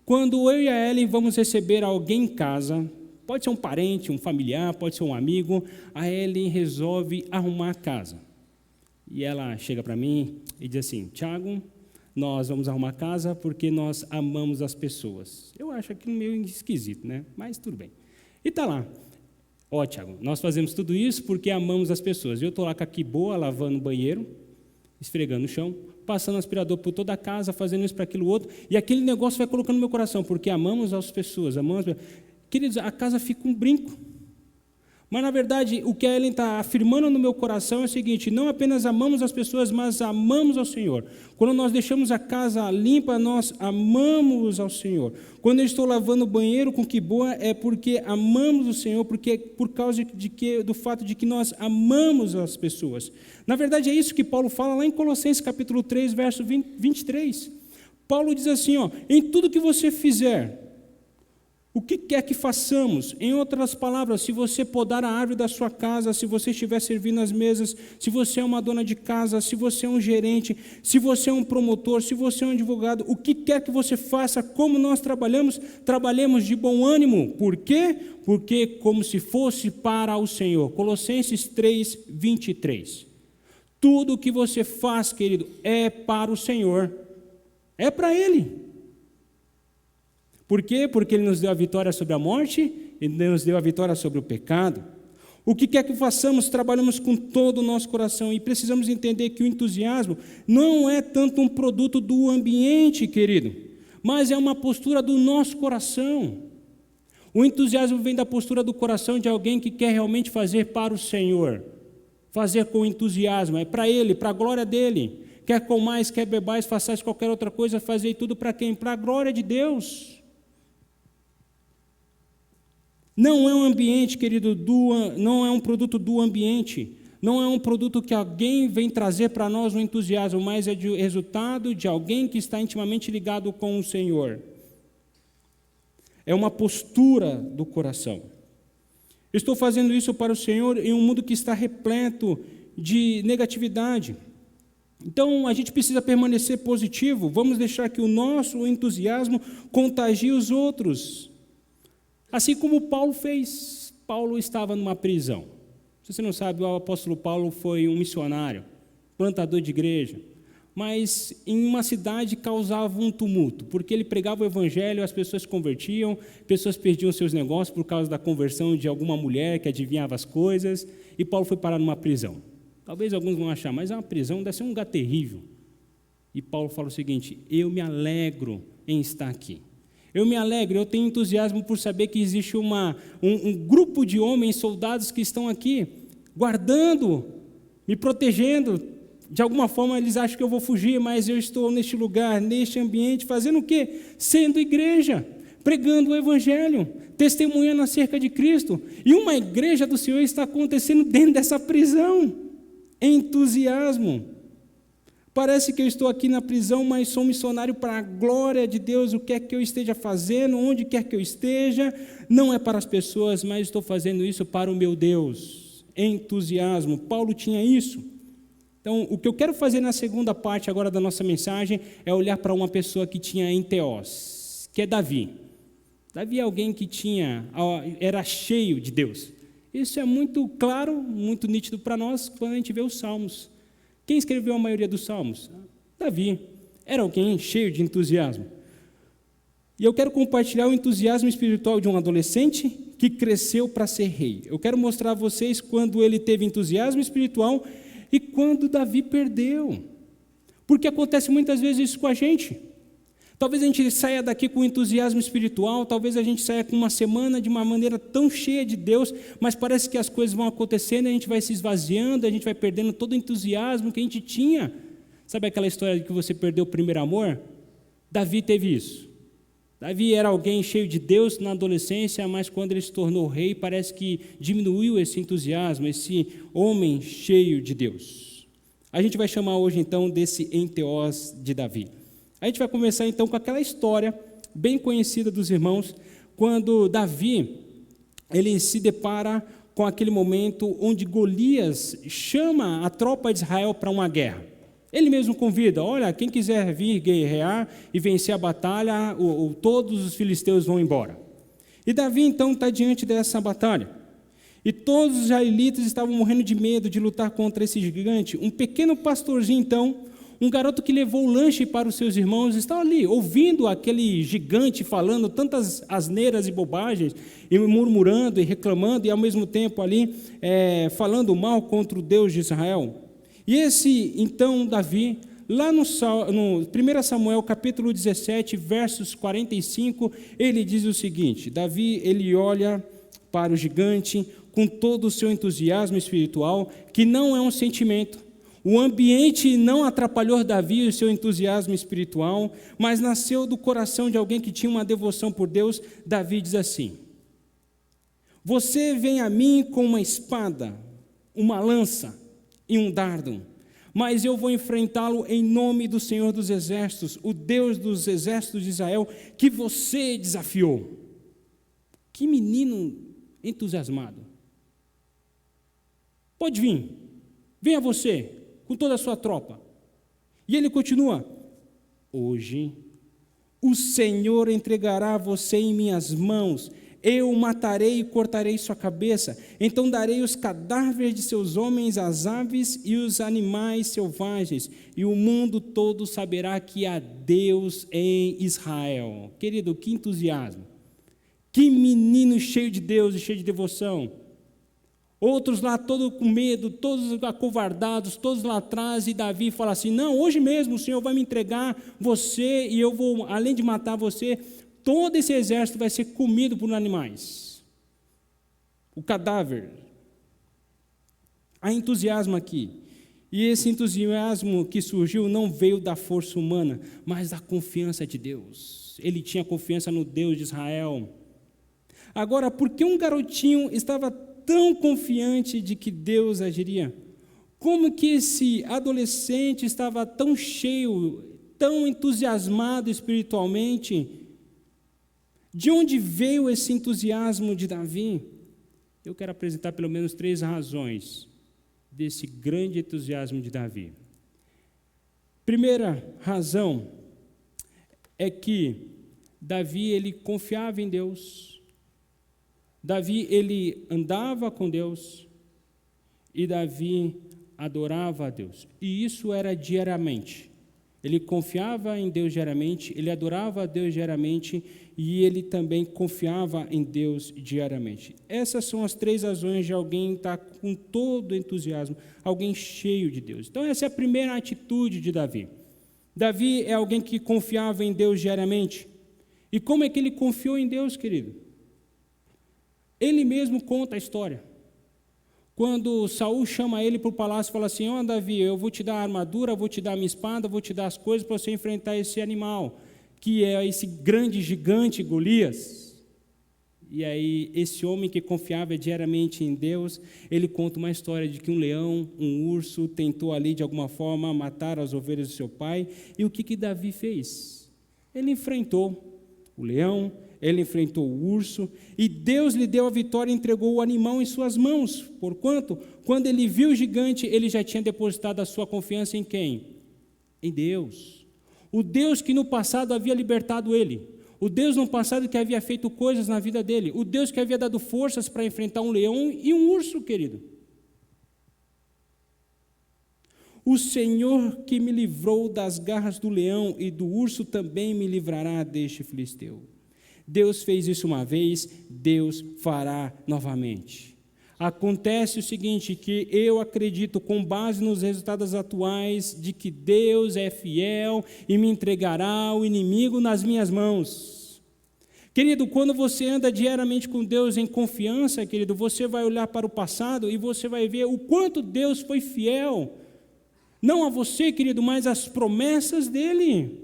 quando eu e a Ellen vamos receber alguém em casa, pode ser um parente, um familiar, pode ser um amigo, a Ellen resolve arrumar a casa. E ela chega para mim e diz assim, Tiago, nós vamos arrumar a casa porque nós amamos as pessoas. Eu acho aquilo meio esquisito, né? Mas tudo bem. E está lá. Ó, Tiago, nós fazemos tudo isso porque amamos as pessoas. Eu estou lá com a Kiboa, lavando o banheiro, esfregando o chão, passando aspirador por toda a casa, fazendo isso para aquilo outro, e aquele negócio vai colocando no meu coração, porque amamos as pessoas, Queridos, a casa fica um brinco. Mas, na verdade, o que a Ellen está afirmando no meu coração é o seguinte, não apenas amamos as pessoas, mas amamos ao Senhor. Quando nós deixamos a casa limpa, nós amamos ao Senhor. Quando eu estou lavando o banheiro com que boa, é porque amamos o Senhor, porque é por causa do fato de que nós amamos as pessoas. Na verdade, é isso que Paulo fala lá em Colossenses capítulo 3, verso 23. Paulo diz assim, ó, em tudo que você fizer, o que quer que façamos? Em outras palavras, se você podar a árvore da sua casa, se você estiver servindo as mesas, se você é uma dona de casa, se você é um gerente, se você é um promotor, se você é um advogado, o que quer que você faça, como nós trabalhamos, trabalhemos de bom ânimo. Por quê? Porque como se fosse para o Senhor. Colossenses 3, 23. Tudo o que você faz, querido, é para o Senhor. É para Ele. Por quê? Porque Ele nos deu a vitória sobre a morte, Ele nos deu a vitória sobre o pecado. O que quer que façamos, trabalhamos com todo o nosso coração e precisamos entender que o entusiasmo não é tanto um produto do ambiente, querido, mas é uma postura do nosso coração. O entusiasmo vem da postura do coração de alguém que quer realmente fazer para o Senhor, fazer com entusiasmo, é para Ele, para a glória dEle. Quer comais, quer bebais, façais qualquer outra coisa, fazei tudo para quem? Para a glória de Deus. Não é um ambiente, querido, não é um produto do ambiente, não é um produto que alguém vem trazer para nós um entusiasmo, mas é de resultado de alguém que está intimamente ligado com o Senhor. É uma postura do coração. Estou fazendo isso para o Senhor em um mundo que está repleto de negatividade. Então, a gente precisa permanecer positivo, vamos deixar que o nosso entusiasmo contagie os outros. Assim como Paulo fez. Paulo estava numa prisão. Se você não sabe, o apóstolo Paulo foi um missionário, plantador de igreja, mas em uma cidade causava um tumulto, porque ele pregava o evangelho, as pessoas se convertiam, pessoas perdiam seus negócios por causa da conversão de alguma mulher que adivinhava as coisas, e Paulo foi parar numa prisão. Talvez alguns vão achar, mas é uma prisão, deve ser um lugar terrível. E Paulo fala o seguinte, eu me alegro em estar aqui. Eu me alegro, eu tenho entusiasmo por saber que existe um grupo de homens, soldados que estão aqui, guardando, me protegendo. De alguma forma eles acham que eu vou fugir, mas eu estou neste lugar, neste ambiente, fazendo o quê? Sendo igreja, pregando o evangelho, testemunhando acerca de Cristo. E uma igreja do Senhor está acontecendo dentro dessa prisão. Entusiasmo. Parece que eu estou aqui na prisão, mas sou um missionário para a glória de Deus, o que é que eu esteja fazendo, onde quer que eu esteja, não é para as pessoas, mas estou fazendo isso para o meu Deus. Entusiasmo. Paulo tinha isso. Então, o que eu quero fazer na segunda parte agora da nossa mensagem é olhar para uma pessoa que tinha enteos, que é Davi. Davi é alguém que era cheio de Deus. Isso é muito claro, muito nítido para nós quando a gente vê os Salmos. Quem escreveu a maioria dos Salmos? Davi. Era alguém cheio de entusiasmo. E eu quero compartilhar o entusiasmo espiritual de um adolescente que cresceu para ser rei. Eu quero mostrar a vocês quando ele teve entusiasmo espiritual e quando Davi perdeu. Porque acontece muitas vezes isso com a gente. Talvez a gente saia daqui com entusiasmo espiritual, talvez a gente saia com uma semana de uma maneira tão cheia de Deus, mas parece que as coisas vão acontecendo, a gente vai se esvaziando, a gente vai perdendo todo o entusiasmo que a gente tinha. Sabe aquela história de que você perdeu o primeiro amor? Davi teve isso. Davi era alguém cheio de Deus na adolescência, mas quando ele se tornou rei, parece que diminuiu esse entusiasmo, esse homem cheio de Deus. A gente vai chamar hoje então desse enteós de Davi. A gente vai começar então com aquela história bem conhecida dos irmãos, quando Davi ele se depara com aquele momento onde Golias chama a tropa de Israel para uma guerra. Ele mesmo convida, olha, quem quiser vir guerrear e vencer a batalha, todos os filisteus vão embora. E Davi então está diante dessa batalha. E todos os israelitas estavam morrendo de medo de lutar contra esse gigante. Um pequeno pastorzinho então, um garoto que levou o lanche para os seus irmãos, estava ali, ouvindo aquele gigante falando tantas asneiras e bobagens, e murmurando e reclamando, e ao mesmo tempo ali, falando mal contra o Deus de Israel. E esse, então, Davi, lá no 1 Samuel, capítulo 17, versos 45, ele diz o seguinte, Davi, ele olha para o gigante com todo o seu entusiasmo espiritual, que não é um sentimento. O ambiente não atrapalhou Davi e o seu entusiasmo espiritual, mas nasceu do coração de alguém que tinha uma devoção por Deus. Davi diz assim, você vem a mim com uma espada, uma lança e um dardo, mas eu vou enfrentá-lo em nome do Senhor dos Exércitos, o Deus dos exércitos de Israel, que você desafiou. Que menino entusiasmado. Pode vir, venha você, com toda a sua tropa. E ele continua, hoje o Senhor entregará você em minhas mãos, eu o matarei e cortarei sua cabeça, então darei os cadáveres de seus homens às aves e os animais selvagens, e o mundo todo saberá que há Deus em Israel. Querido, que entusiasmo, que menino cheio de Deus e cheio de devoção. Outros lá todos com medo, todos acovardados, todos lá atrás, e Davi fala assim, não, hoje mesmo o Senhor vai me entregar você, e eu vou, além de matar você, todo esse exército vai ser comido por animais. O cadáver. Há entusiasmo aqui. E esse entusiasmo que surgiu não veio da força humana, mas da confiança de Deus. Ele tinha confiança no Deus de Israel. Agora, por que um garotinho estava tão confiante de que Deus agiria? Como que esse adolescente estava tão cheio, tão entusiasmado espiritualmente? De onde veio esse entusiasmo de Davi? Eu quero apresentar pelo menos 3 razões desse grande entusiasmo de Davi. Primeira razão é que Davi, ele confiava em Deus. Davi, ele andava com Deus e Davi adorava a Deus. E isso era diariamente. Ele confiava em Deus diariamente, ele adorava a Deus diariamente e ele também confiava em Deus diariamente. Essas são as 3 razões de alguém estar com todo o entusiasmo, alguém cheio de Deus. Então essa é a primeira atitude de Davi. Davi é alguém que confiava em Deus diariamente. E como é que ele confiou em Deus, querido? Ele mesmo conta a história. Quando Saul chama ele para o palácio e fala assim, ó Davi, eu vou te dar a armadura, vou te dar a minha espada, vou te dar as coisas para você enfrentar esse animal, que é esse grande gigante Golias. E aí esse homem que confiava diariamente em Deus, ele conta uma história de que um leão, um urso, tentou ali de alguma forma matar as ovelhas do seu pai. E o que Davi fez? Ele enfrentou o leão, ele enfrentou o urso, e Deus lhe deu a vitória e entregou o animal em suas mãos. Porquanto, quando ele viu o gigante, ele já tinha depositado a sua confiança em quem? Em Deus. O Deus que no passado havia libertado ele. O Deus no passado que havia feito coisas na vida dele. O Deus que havia dado forças para enfrentar um leão e um urso, querido. O Senhor que me livrou das garras do leão e do urso também me livrará deste filisteu. Deus fez isso uma vez, Deus fará novamente. Acontece o seguinte, que eu acredito, com base nos resultados atuais, de que Deus é fiel e me entregará o inimigo nas minhas mãos. Querido, quando você anda diariamente com Deus em confiança, querido, você vai olhar para o passado e você vai ver o quanto Deus foi fiel. Não a você, querido, mas às promessas dEle.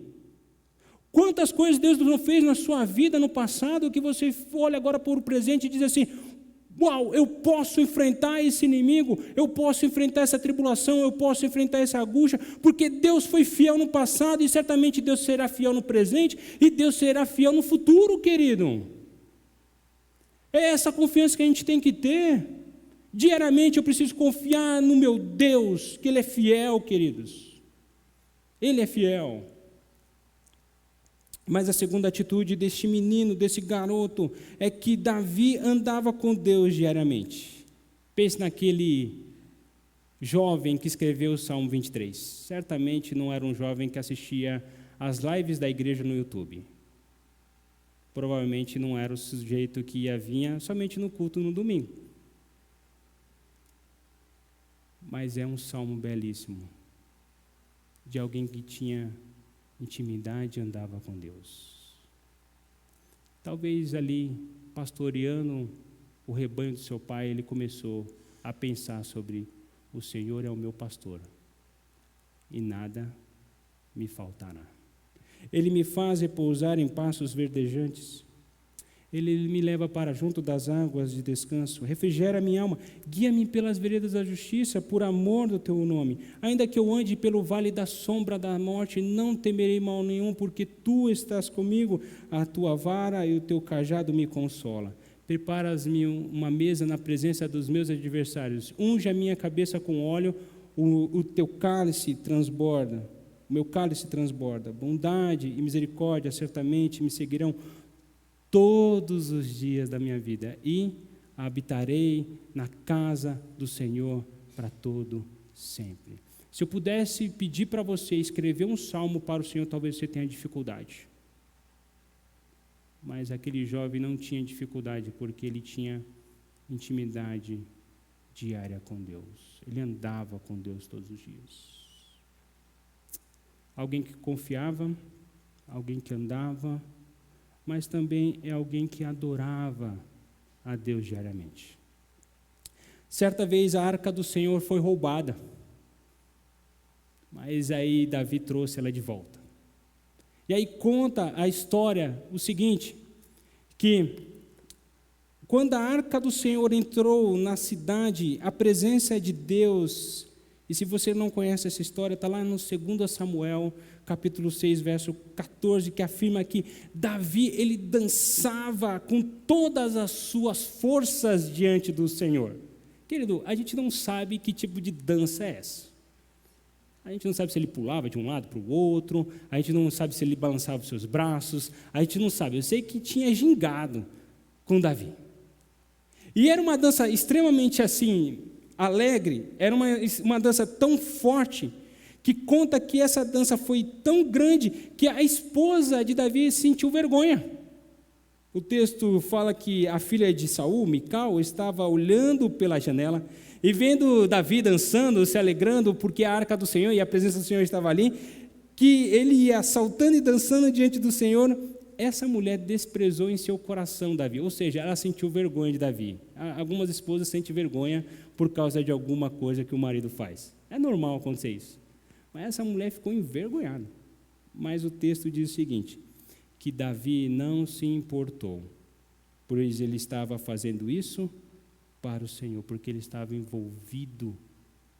Quantas coisas Deus não fez na sua vida no passado, que você olha agora para o presente e diz assim: uau, eu posso enfrentar esse inimigo, eu posso enfrentar essa tribulação, eu posso enfrentar essa angústia, porque Deus foi fiel no passado e certamente Deus será fiel no presente e Deus será fiel no futuro, querido. É essa confiança que a gente tem que ter. Diariamente eu preciso confiar no meu Deus, que Ele é fiel, queridos. Ele é fiel. Mas a segunda atitude deste menino, desse garoto, é que Davi andava com Deus diariamente. Pense naquele jovem que escreveu o Salmo 23. Certamente não era um jovem que assistia às lives da igreja no YouTube. Provavelmente não era o sujeito que vinha somente no culto no domingo. Mas é um salmo belíssimo, de alguém que tinha intimidade e andava com Deus. Talvez ali, pastoreando o rebanho do seu pai, ele começou a pensar sobre: o Senhor é o meu pastor e nada me faltará. Ele me faz repousar em pastos verdejantes. Ele me leva para junto das águas de descanso, refrigera minha alma, guia-me pelas veredas da justiça, por amor do teu nome. Ainda que eu ande pelo vale da sombra da morte, não temerei mal nenhum, porque tu estás comigo, a tua vara e o teu cajado me consola. Preparas-me uma mesa na presença dos meus adversários, unge a minha cabeça com óleo, o teu cálice transborda, o meu cálice transborda. Bondade e misericórdia certamente me seguirão todos os dias da minha vida, e habitarei na casa do Senhor para todo sempre. Se eu pudesse pedir para você escrever um salmo para o Senhor, talvez você tenha dificuldade. Mas aquele jovem não tinha dificuldade, porque ele tinha intimidade diária com Deus. Ele andava com Deus todos os dias. Alguém que confiava, alguém que andava, mas também é alguém que adorava a Deus diariamente. Certa vez a arca do Senhor foi roubada, mas aí Davi trouxe ela de volta. E aí conta a história o seguinte, que quando a arca do Senhor entrou na cidade, a presença de Deus, e se você não conhece essa história, está lá no 2 Samuel, capítulo 6, verso 14, que afirma que Davi, ele dançava com todas as suas forças diante do Senhor. Querido, a gente não sabe que tipo de dança é essa. A gente não sabe se ele pulava de um lado para o outro, a gente não sabe se ele balançava os seus braços, a gente não sabe. Eu sei que tinha gingado com Davi. E era uma dança extremamente assim, alegre, era uma dança tão forte, que conta que essa dança foi tão grande que a esposa de Davi sentiu vergonha. O texto fala que a filha de Saul, Mical, estava olhando pela janela e vendo Davi dançando, se alegrando, porque a arca do Senhor e a presença do Senhor estava ali, que ele ia saltando e dançando diante do Senhor. Essa mulher desprezou em seu coração Davi, ou seja, ela sentiu vergonha de Davi. Algumas esposas sentem vergonha por causa de alguma coisa que o marido faz. É normal acontecer isso. Mas essa mulher ficou envergonhada. Mas o texto diz o seguinte, que Davi não se importou, pois ele estava fazendo isso para o Senhor, porque ele estava envolvido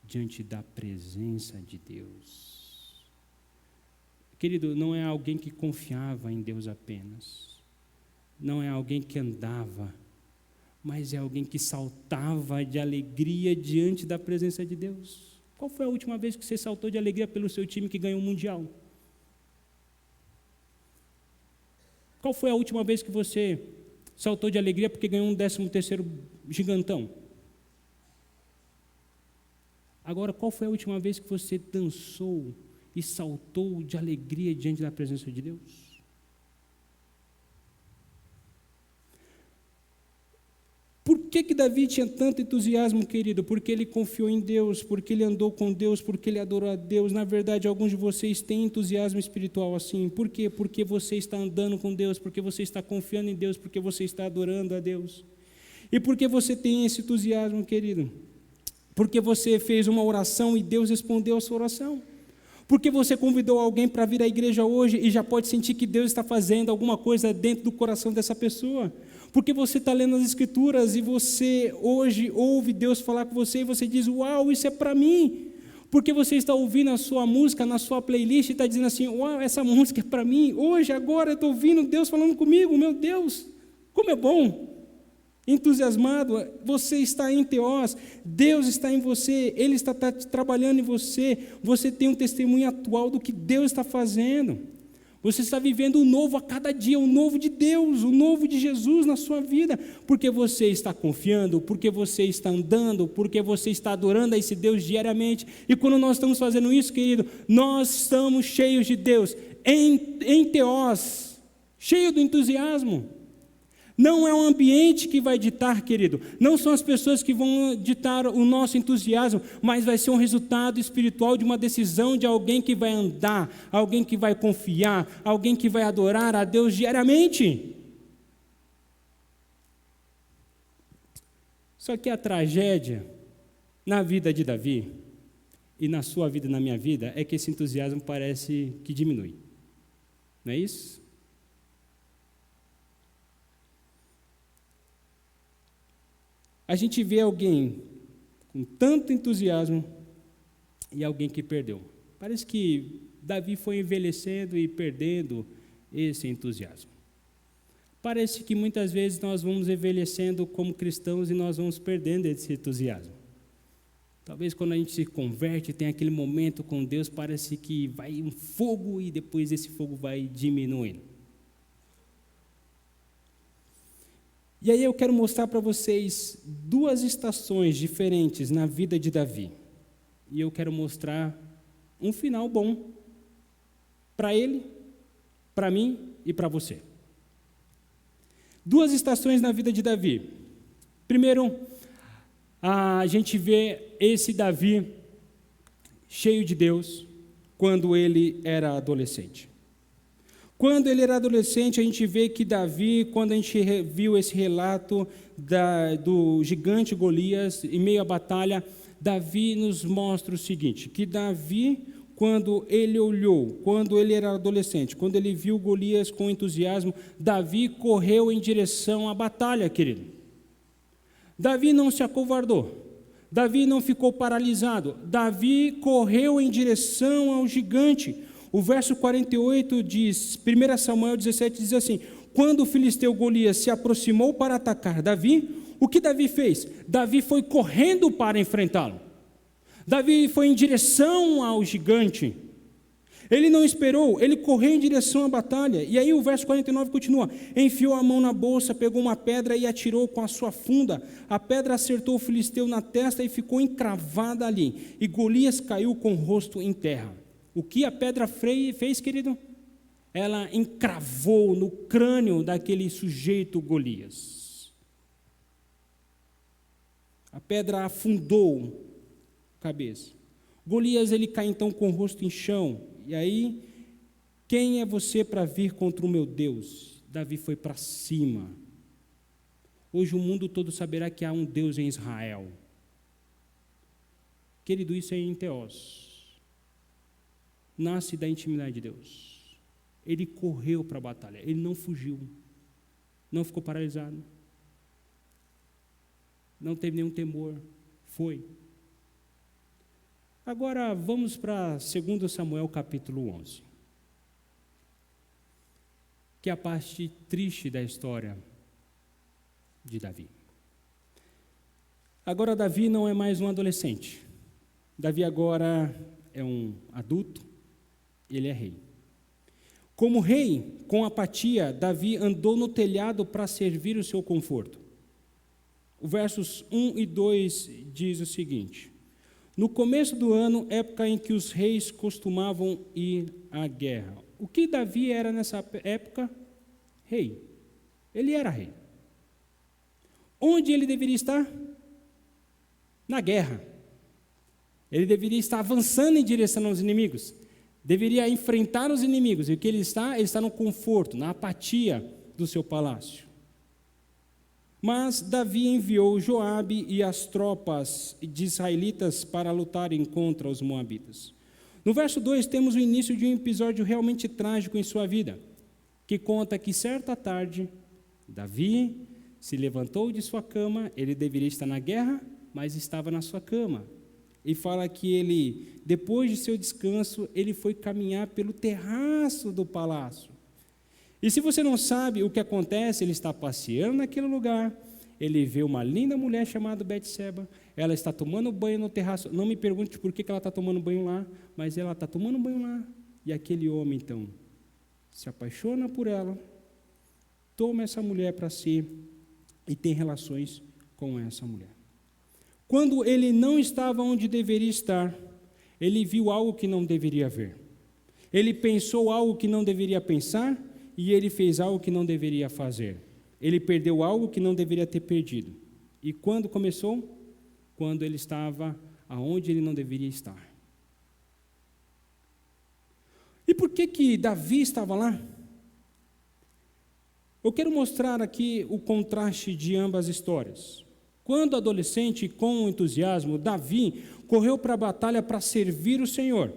diante da presença de Deus. Querido, não é alguém que confiava em Deus apenas, não é alguém que andava, mas é alguém que saltava de alegria diante da presença de Deus. Qual foi a última vez que você saltou de alegria pelo seu time que ganhou o Mundial? Qual foi a última vez que você saltou de alegria porque ganhou um 13º gigantão? Agora, qual foi a última vez que você dançou e saltou de alegria diante da presença de Deus? Por que Davi tinha tanto entusiasmo, querido? Porque ele confiou em Deus, porque ele andou com Deus, porque ele adorou a Deus. Na verdade, alguns de vocês têm entusiasmo espiritual assim. Por quê? Porque você está andando com Deus, porque você está confiando em Deus, porque você está adorando a Deus. E por que você tem esse entusiasmo, querido? Porque você fez uma oração e Deus respondeu a sua oração. Porque você convidou alguém para vir à igreja hoje e já pode sentir que Deus está fazendo alguma coisa dentro do coração dessa pessoa. Porque você está lendo as Escrituras e você hoje ouve Deus falar com você e você diz, uau, isso é para mim. Porque você está ouvindo a sua música na sua playlist e está dizendo assim, uau, essa música é para mim. Hoje, agora, eu estou ouvindo Deus falando comigo, meu Deus, como é bom. Entusiasmado, você está em Teós, Deus está em você, Ele está trabalhando em você, você tem um testemunho atual do que Deus está fazendo. Você está vivendo o novo a cada dia, o novo de Deus, o novo de Jesus na sua vida, porque você está confiando, porque você está andando, porque você está adorando a esse Deus diariamente. E quando nós estamos fazendo isso, querido, nós estamos cheios de Deus, em Teós, cheio do entusiasmo. Não é o ambiente que vai ditar, querido, não são as pessoas que vão ditar o nosso entusiasmo, mas vai ser um resultado espiritual de uma decisão de alguém que vai andar, alguém que vai confiar, alguém que vai adorar a Deus diariamente. Só que a tragédia na vida de Davi e na sua vida e na minha vida é que esse entusiasmo parece que diminui, não é isso? A gente vê alguém com tanto entusiasmo e alguém que perdeu. Parece que Davi foi envelhecendo e perdendo esse entusiasmo. Parece que muitas vezes nós vamos envelhecendo como cristãos e nós vamos perdendo esse entusiasmo. Talvez quando a gente se converte, tem aquele momento com Deus, parece que vai um fogo e depois esse fogo vai diminuindo. E aí eu quero mostrar para vocês duas estações diferentes na vida de Davi. E eu quero mostrar um final bom para ele, para mim e para você. Duas estações na vida de Davi. Primeiro, a gente vê esse Davi cheio de Deus quando ele era adolescente. Quando ele era adolescente, a gente vê que Davi, quando a gente viu esse relato do gigante Golias, em meio à batalha, Davi nos mostra o seguinte, que Davi, quando ele olhou, quando ele era adolescente, quando ele viu Golias com entusiasmo, Davi correu em direção à batalha, querido. Davi não se acovardou, Davi não ficou paralisado, Davi correu em direção ao gigante. O verso 48 diz, 1 Samuel 17 diz assim, quando o filisteu Golias se aproximou para atacar Davi, o que Davi fez? Davi foi correndo para enfrentá-lo. Davi foi em direção ao gigante. Ele não esperou, ele correu em direção à batalha. E aí o verso 49 continua, enfiou a mão na bolsa, pegou uma pedra e atirou com a sua funda. A pedra acertou o filisteu na testa e ficou encravada ali. E Golias caiu com o rosto em terra. O que a pedra fez, querido? Ela encravou no crânio daquele sujeito Golias. A pedra afundou a cabeça. Golias, ele cai então com o rosto em chão. E aí, quem é você para vir contra o meu Deus? Davi foi para cima. Hoje o mundo todo saberá que há um Deus em Israel. Querido, isso é em Teós. Nasce da intimidade de Deus. Ele correu para a batalha, ele não fugiu, não ficou paralisado, não teve nenhum temor, foi. Agora vamos para 2 Samuel capítulo 11, que é a parte triste da história de Davi. Agora Davi não é mais um adolescente, Davi agora é um adulto, ele é rei. Como rei, com apatia, Davi andou no telhado para servir o seu conforto. O versos 1 e 2 diz o seguinte, no começo do ano, época em que os reis costumavam ir à guerra. O que Davi era nessa época? Rei. Ele era rei. Onde ele deveria estar? Na guerra. Ele deveria estar avançando em direção aos inimigos. Deveria enfrentar os inimigos. E o que ele está? Ele está no conforto, na apatia do seu palácio. Mas Davi enviou Joabe e as tropas de israelitas para lutarem contra os moabitas. No verso 2 temos o início de um episódio realmente trágico em sua vida, que conta que certa tarde, Davi se levantou de sua cama, ele deveria estar na guerra, mas estava na sua cama. E fala que ele, depois de seu descanso, ele foi caminhar pelo terraço do palácio. E se você não sabe o que acontece, ele está passeando naquele lugar, ele vê uma linda mulher chamada Betseba, ela está tomando banho no terraço, não me pergunte por que ela está tomando banho lá, mas ela está tomando banho lá, e aquele homem então se apaixona por ela, toma essa mulher para si e tem relações com essa mulher. Quando ele não estava onde deveria estar, ele viu algo que não deveria ver, ele pensou algo que não deveria pensar, e ele fez algo que não deveria fazer. Ele perdeu algo que não deveria ter perdido. E quando começou? Quando ele estava aonde ele não deveria estar. E por que Davi estava lá? Eu quero mostrar aqui o contraste de ambas histórias. Quando adolescente, com entusiasmo, Davi correu para a batalha para servir o Senhor.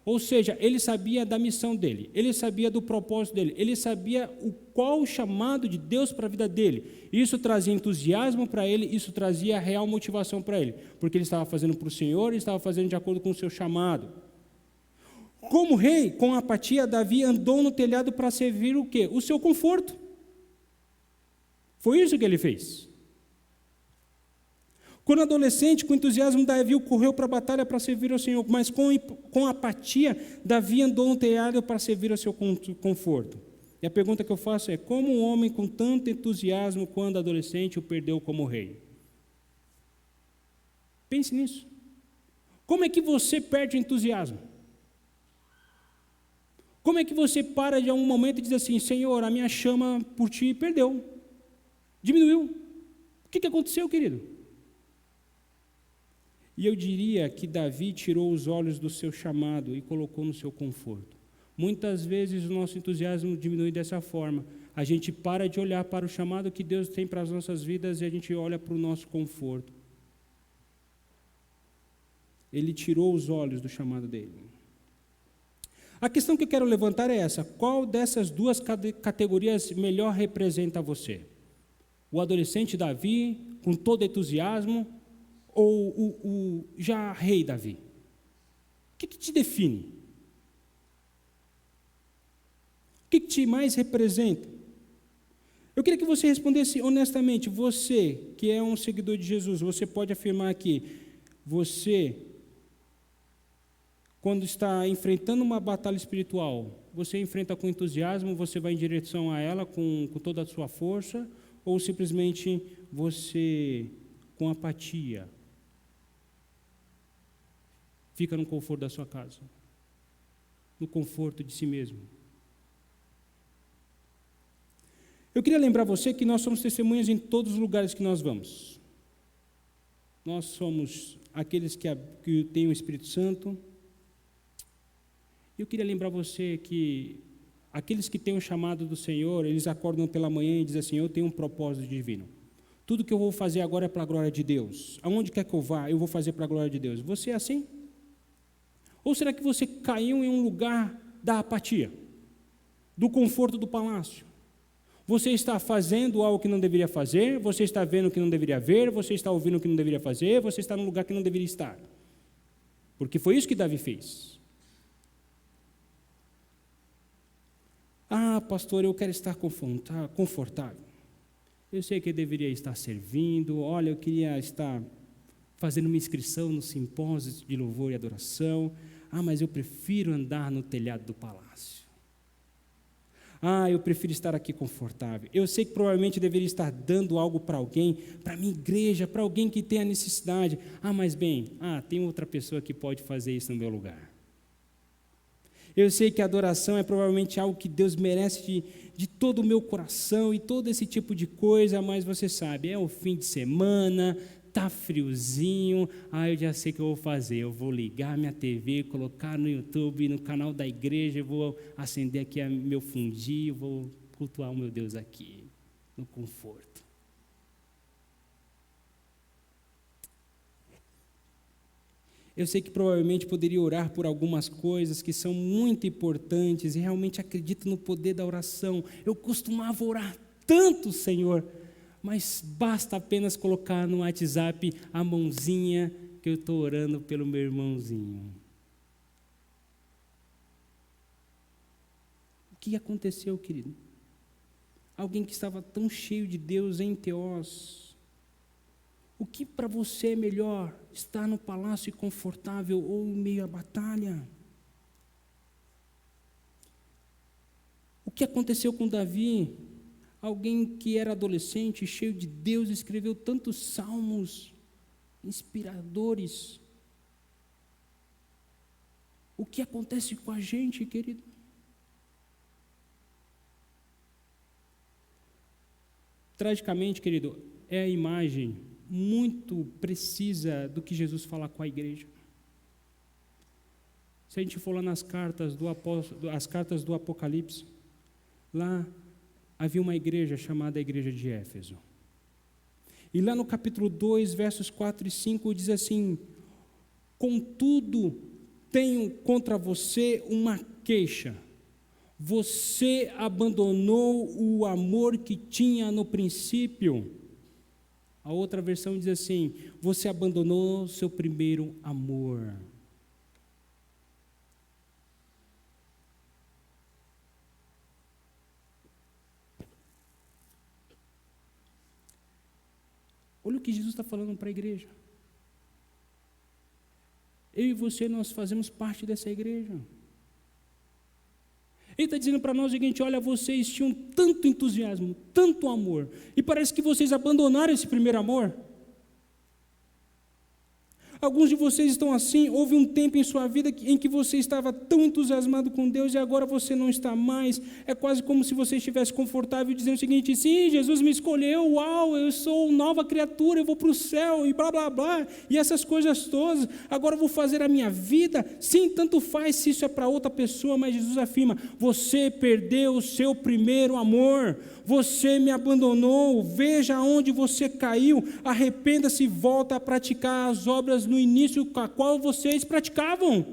Ou seja, ele sabia da missão dele, ele sabia do propósito dele, ele sabia qual o chamado de Deus para a vida dele. Isso trazia entusiasmo para ele, isso trazia real motivação para ele, porque ele estava fazendo para o Senhor, ele estava fazendo de acordo com o seu chamado. Como rei, com apatia, Davi andou no telhado para servir o quê? O seu conforto. Foi isso que ele fez. Quando adolescente, com entusiasmo, Davi correu para a batalha para servir ao Senhor, mas com apatia, Davi andou no telhado para servir ao seu conforto. E a pergunta que eu faço é, como um homem com tanto entusiasmo, quando adolescente, o perdeu como rei? Pense nisso. Como é que você perde o entusiasmo? Como é que você para de um momento e diz assim, Senhor, a minha chama por ti perdeu, diminuiu. O que aconteceu, querido? E eu diria que Davi tirou os olhos do seu chamado e colocou no seu conforto. Muitas vezes o nosso entusiasmo diminui dessa forma. A gente para de olhar para o chamado que Deus tem para as nossas vidas e a gente olha para o nosso conforto. Ele tirou os olhos do chamado dele. A questão que eu quero levantar é essa: qual dessas duas categorias melhor representa você? O adolescente Davi, com todo entusiasmo, ou o já rei Davi? O que te define? O que te mais representa? Eu queria que você respondesse honestamente. Você, que é um seguidor de Jesus, você pode afirmar que você, quando está enfrentando uma batalha espiritual, você enfrenta com entusiasmo, você vai em direção a ela com toda a sua força, ou simplesmente você, com apatia, fica no conforto da sua casa, no conforto de si mesmo? Eu queria lembrar você que nós somos testemunhas em todos os lugares que nós vamos. Nós somos aqueles que têm o Espírito Santo. Eu queria lembrar você que aqueles que têm o chamado do Senhor, eles acordam pela manhã e dizem assim, eu tenho um propósito divino. Tudo que eu vou fazer agora é para a glória de Deus. Aonde quer que eu vá, eu vou fazer para a glória de Deus. Você é assim? Ou será que você caiu em um lugar da apatia, do conforto do palácio? Você está fazendo algo que não deveria fazer, você está vendo o que não deveria ver, você está ouvindo o que não deveria fazer, você está num lugar que não deveria estar. Porque foi isso que Davi fez. Ah, pastor, eu quero estar confortável. Eu sei que eu deveria estar servindo, olha, eu queria estar fazendo uma inscrição no simpósio de louvor e adoração. Ah, mas eu prefiro andar no telhado do palácio. Eu prefiro estar aqui confortável. Eu sei que provavelmente deveria estar dando algo para alguém, para a minha igreja, para alguém que tem a necessidade. Mas bem, tem outra pessoa que pode fazer isso no meu lugar. Eu sei que a adoração é provavelmente algo que Deus merece de todo o meu coração e todo esse tipo de coisa, mas você sabe, é o fim de semana, tá friozinho, eu já sei o que eu vou fazer, eu vou ligar minha TV, colocar no YouTube, no canal da igreja, eu vou acender aqui meu fundinho, vou cultuar o meu Deus aqui, no conforto. Eu sei que provavelmente poderia orar por algumas coisas que são muito importantes e realmente acredito no poder da oração. Eu costumava orar tanto, Senhor, mas basta apenas colocar no WhatsApp a mãozinha que eu estou orando pelo meu irmãozinho. O que aconteceu, querido? Alguém que estava tão cheio de Deus em Teós. O que para você é melhor, estar no palácio confortável ou em meio à batalha? O que aconteceu com Davi? Alguém que era adolescente, cheio de Deus, escreveu tantos salmos inspiradores. O que acontece com a gente, querido? Tragicamente, querido, é a imagem muito precisa do que Jesus fala com a igreja. Se a gente for lá nas cartas as cartas do Apocalipse, lá havia uma igreja chamada a igreja de Éfeso. E lá no capítulo 2, versos 4 e 5, diz assim: contudo, tenho contra você uma queixa. Você abandonou o amor que tinha no princípio. A outra versão diz assim: você abandonou seu primeiro amor. Olha o que Jesus está falando para a igreja. Eu e você, nós fazemos parte dessa igreja. Ele está dizendo para nós o seguinte: olha, vocês tinham tanto entusiasmo, tanto amor, e parece que vocês abandonaram esse primeiro amor. Alguns de vocês estão assim, houve um tempo em sua vida em que você estava tão entusiasmado com Deus e agora você não está mais. É quase como se você estivesse confortável dizendo o seguinte: sim, Jesus me escolheu, uau, eu sou nova criatura, eu vou para o céu e blá, blá, blá, e essas coisas todas, agora eu vou fazer a minha vida. Sim, tanto faz se isso é para outra pessoa, mas Jesus afirma: você perdeu o seu primeiro amor, você me abandonou, veja onde você caiu, arrependa-se e volta a praticar as obras no início com a qual vocês praticavam.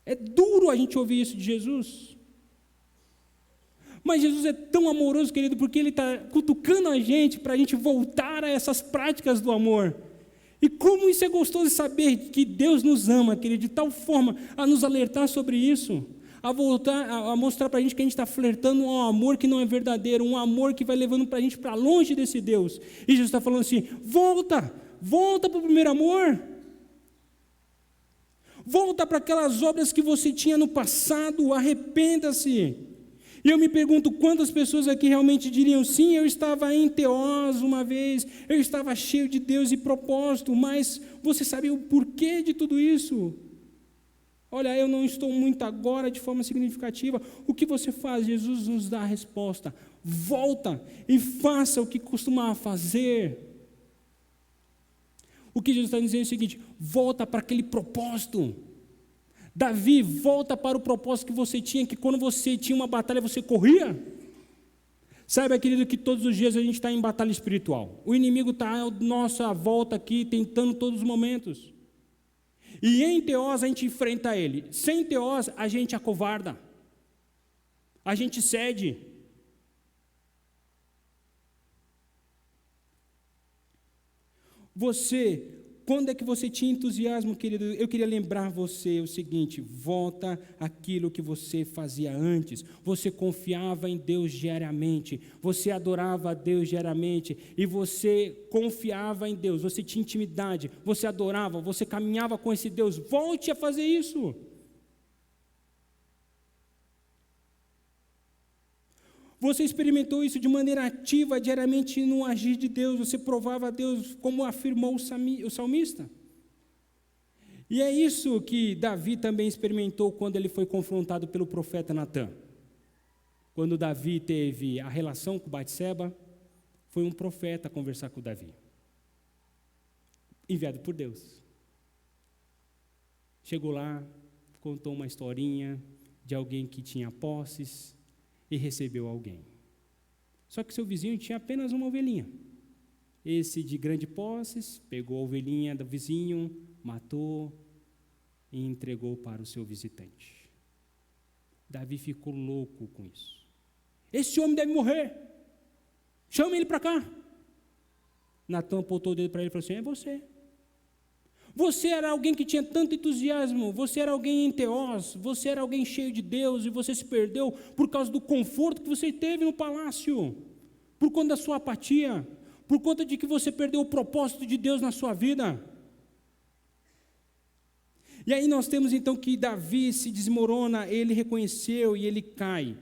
É duro a gente ouvir isso de Jesus. Mas Jesus é tão amoroso, querido, porque Ele está cutucando a gente para a gente voltar a essas práticas do amor. E como isso é gostoso saber que Deus nos ama, querido, de tal forma a nos alertar sobre isso. A mostrar para a gente que a gente está flertando um amor que não é verdadeiro, um amor que vai levando para a gente para longe desse Deus. E Jesus está falando assim: volta para o primeiro amor, volta para aquelas obras que você tinha no passado, arrependa-se. E eu me pergunto quantas pessoas aqui realmente diriam: sim, eu estava em Teós uma vez, eu estava cheio de Deus e propósito, mas você sabe o porquê de tudo isso? Olha, eu não estou muito agora de forma significativa. O que você faz? Jesus nos dá a resposta: volta e faça o que costumava fazer. O que Jesus está dizendo é o seguinte: volta para aquele propósito. Davi, volta para o propósito que você tinha, que quando você tinha uma batalha você corria. Saiba, querido, que todos os dias a gente está em batalha espiritual. O inimigo está à nossa volta aqui, tentando todos os momentos. E em Teós a gente enfrenta ele. Sem Teós a gente acovarda. A gente cede. Você, quando é que você tinha entusiasmo, querido? Eu queria lembrar você o seguinte: volta àquilo que você fazia antes. Você confiava em Deus diariamente, você adorava a Deus diariamente, e você confiava em Deus, você tinha intimidade, você adorava, você caminhava com esse Deus. Volte a fazer isso. Você experimentou isso de maneira ativa, diariamente no agir de Deus. Você provava a Deus, como afirmou o salmista. E é isso que Davi também experimentou quando ele foi confrontado pelo profeta Natã. Quando Davi teve a relação com Batseba, foi um profeta conversar com Davi, enviado por Deus. Chegou lá, contou uma historinha de alguém que tinha posses e recebeu alguém. Só que seu vizinho tinha apenas uma ovelhinha. Esse de grande posses pegou a ovelhinha do vizinho, matou e entregou para o seu visitante. Davi ficou louco com isso. Esse homem deve morrer. Chama ele para cá. Natã apontou o dedo para ele e falou assim: é você. Você era alguém que tinha tanto entusiasmo, você era alguém em teós, você era alguém cheio de Deus e você se perdeu por causa do conforto que você teve no palácio, por conta da sua apatia, por conta de que você perdeu o propósito de Deus na sua vida. E aí nós temos então que Davi se desmorona, ele reconheceu e ele cai.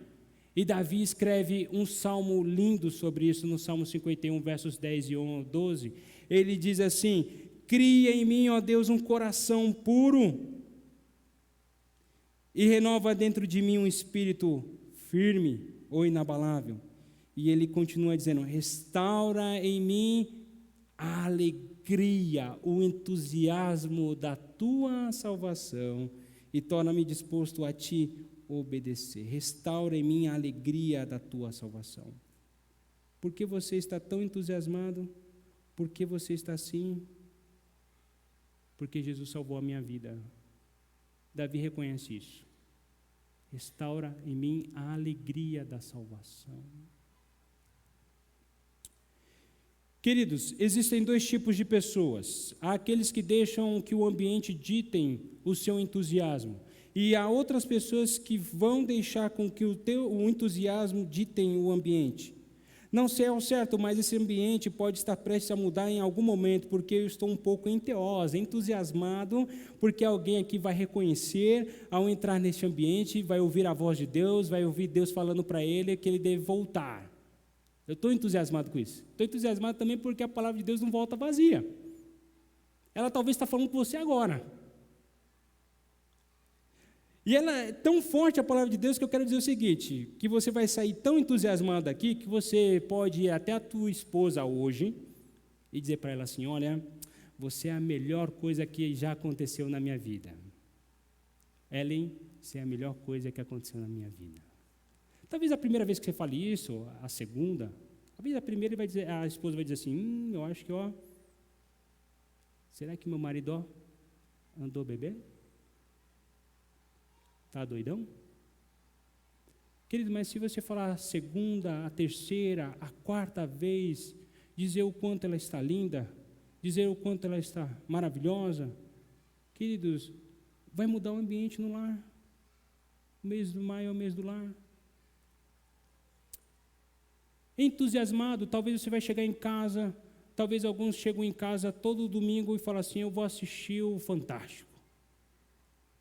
E Davi escreve um salmo lindo sobre isso, no Salmo 51, versos 10 e 12. Ele diz assim: cria em mim, ó Deus, um coração puro e renova dentro de mim um espírito firme ou inabalável. E ele continua dizendo: restaura em mim a alegria, o entusiasmo da tua salvação e torna-me disposto a ti obedecer. Restaura em mim a alegria da tua salvação. Por que você está tão entusiasmado? Por que você está assim? Porque Jesus salvou a minha vida. Davi reconhece isso. Restaura em mim a alegria da salvação. Queridos, existem dois tipos de pessoas. Há aqueles que deixam que o ambiente ditem o seu entusiasmo. E há outras pessoas que vão deixar com que o entusiasmo ditem o ambiente. Não sei ao certo, mas esse ambiente pode estar prestes a mudar em algum momento, porque eu estou um pouco entusiasmado, porque alguém aqui vai reconhecer, ao entrar neste ambiente, vai ouvir a voz de Deus, vai ouvir Deus falando para ele que ele deve voltar. Eu estou entusiasmado com isso. Estou entusiasmado também porque a palavra de Deus não volta vazia. Ela talvez está falando com você agora. E ela é tão forte, a palavra de Deus, que eu quero dizer o seguinte, que você vai sair tão entusiasmado aqui, que você pode ir até a tua esposa hoje e dizer para ela assim: olha, você é a melhor coisa que já aconteceu na minha vida. Ellen, você é a melhor coisa que aconteceu na minha vida. Talvez a primeira vez que você fale isso, a segunda, talvez a primeira ele vai dizer, a esposa vai dizer assim: eu acho que, será que meu marido andou bebendo? Está doidão? Querido, mas se você falar a segunda, a terceira, a quarta vez, dizer o quanto ela está linda, dizer o quanto ela está maravilhosa, queridos, vai mudar o ambiente no lar. O mês do maio é o mês do lar. Entusiasmado, talvez você vai chegar em casa, talvez alguns chegam em casa todo domingo e falam assim: eu vou assistir o Fantástico.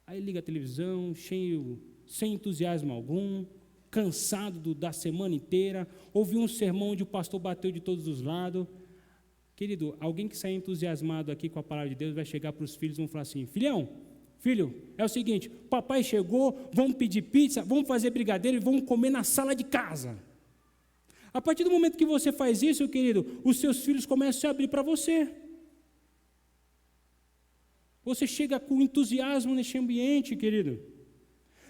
Aí liga a televisão, sem entusiasmo algum, cansado da semana inteira, ouviu um sermão onde o pastor bateu de todos os lados. Querido, alguém que sai entusiasmado aqui com a palavra de Deus vai chegar para os filhos e vão falar assim: filho, é o seguinte, papai chegou, vamos pedir pizza, vamos fazer brigadeiro e vamos comer na sala de casa. A partir do momento que você faz isso, querido, os seus filhos começam a se abrir para você. Você chega com entusiasmo neste ambiente, querido.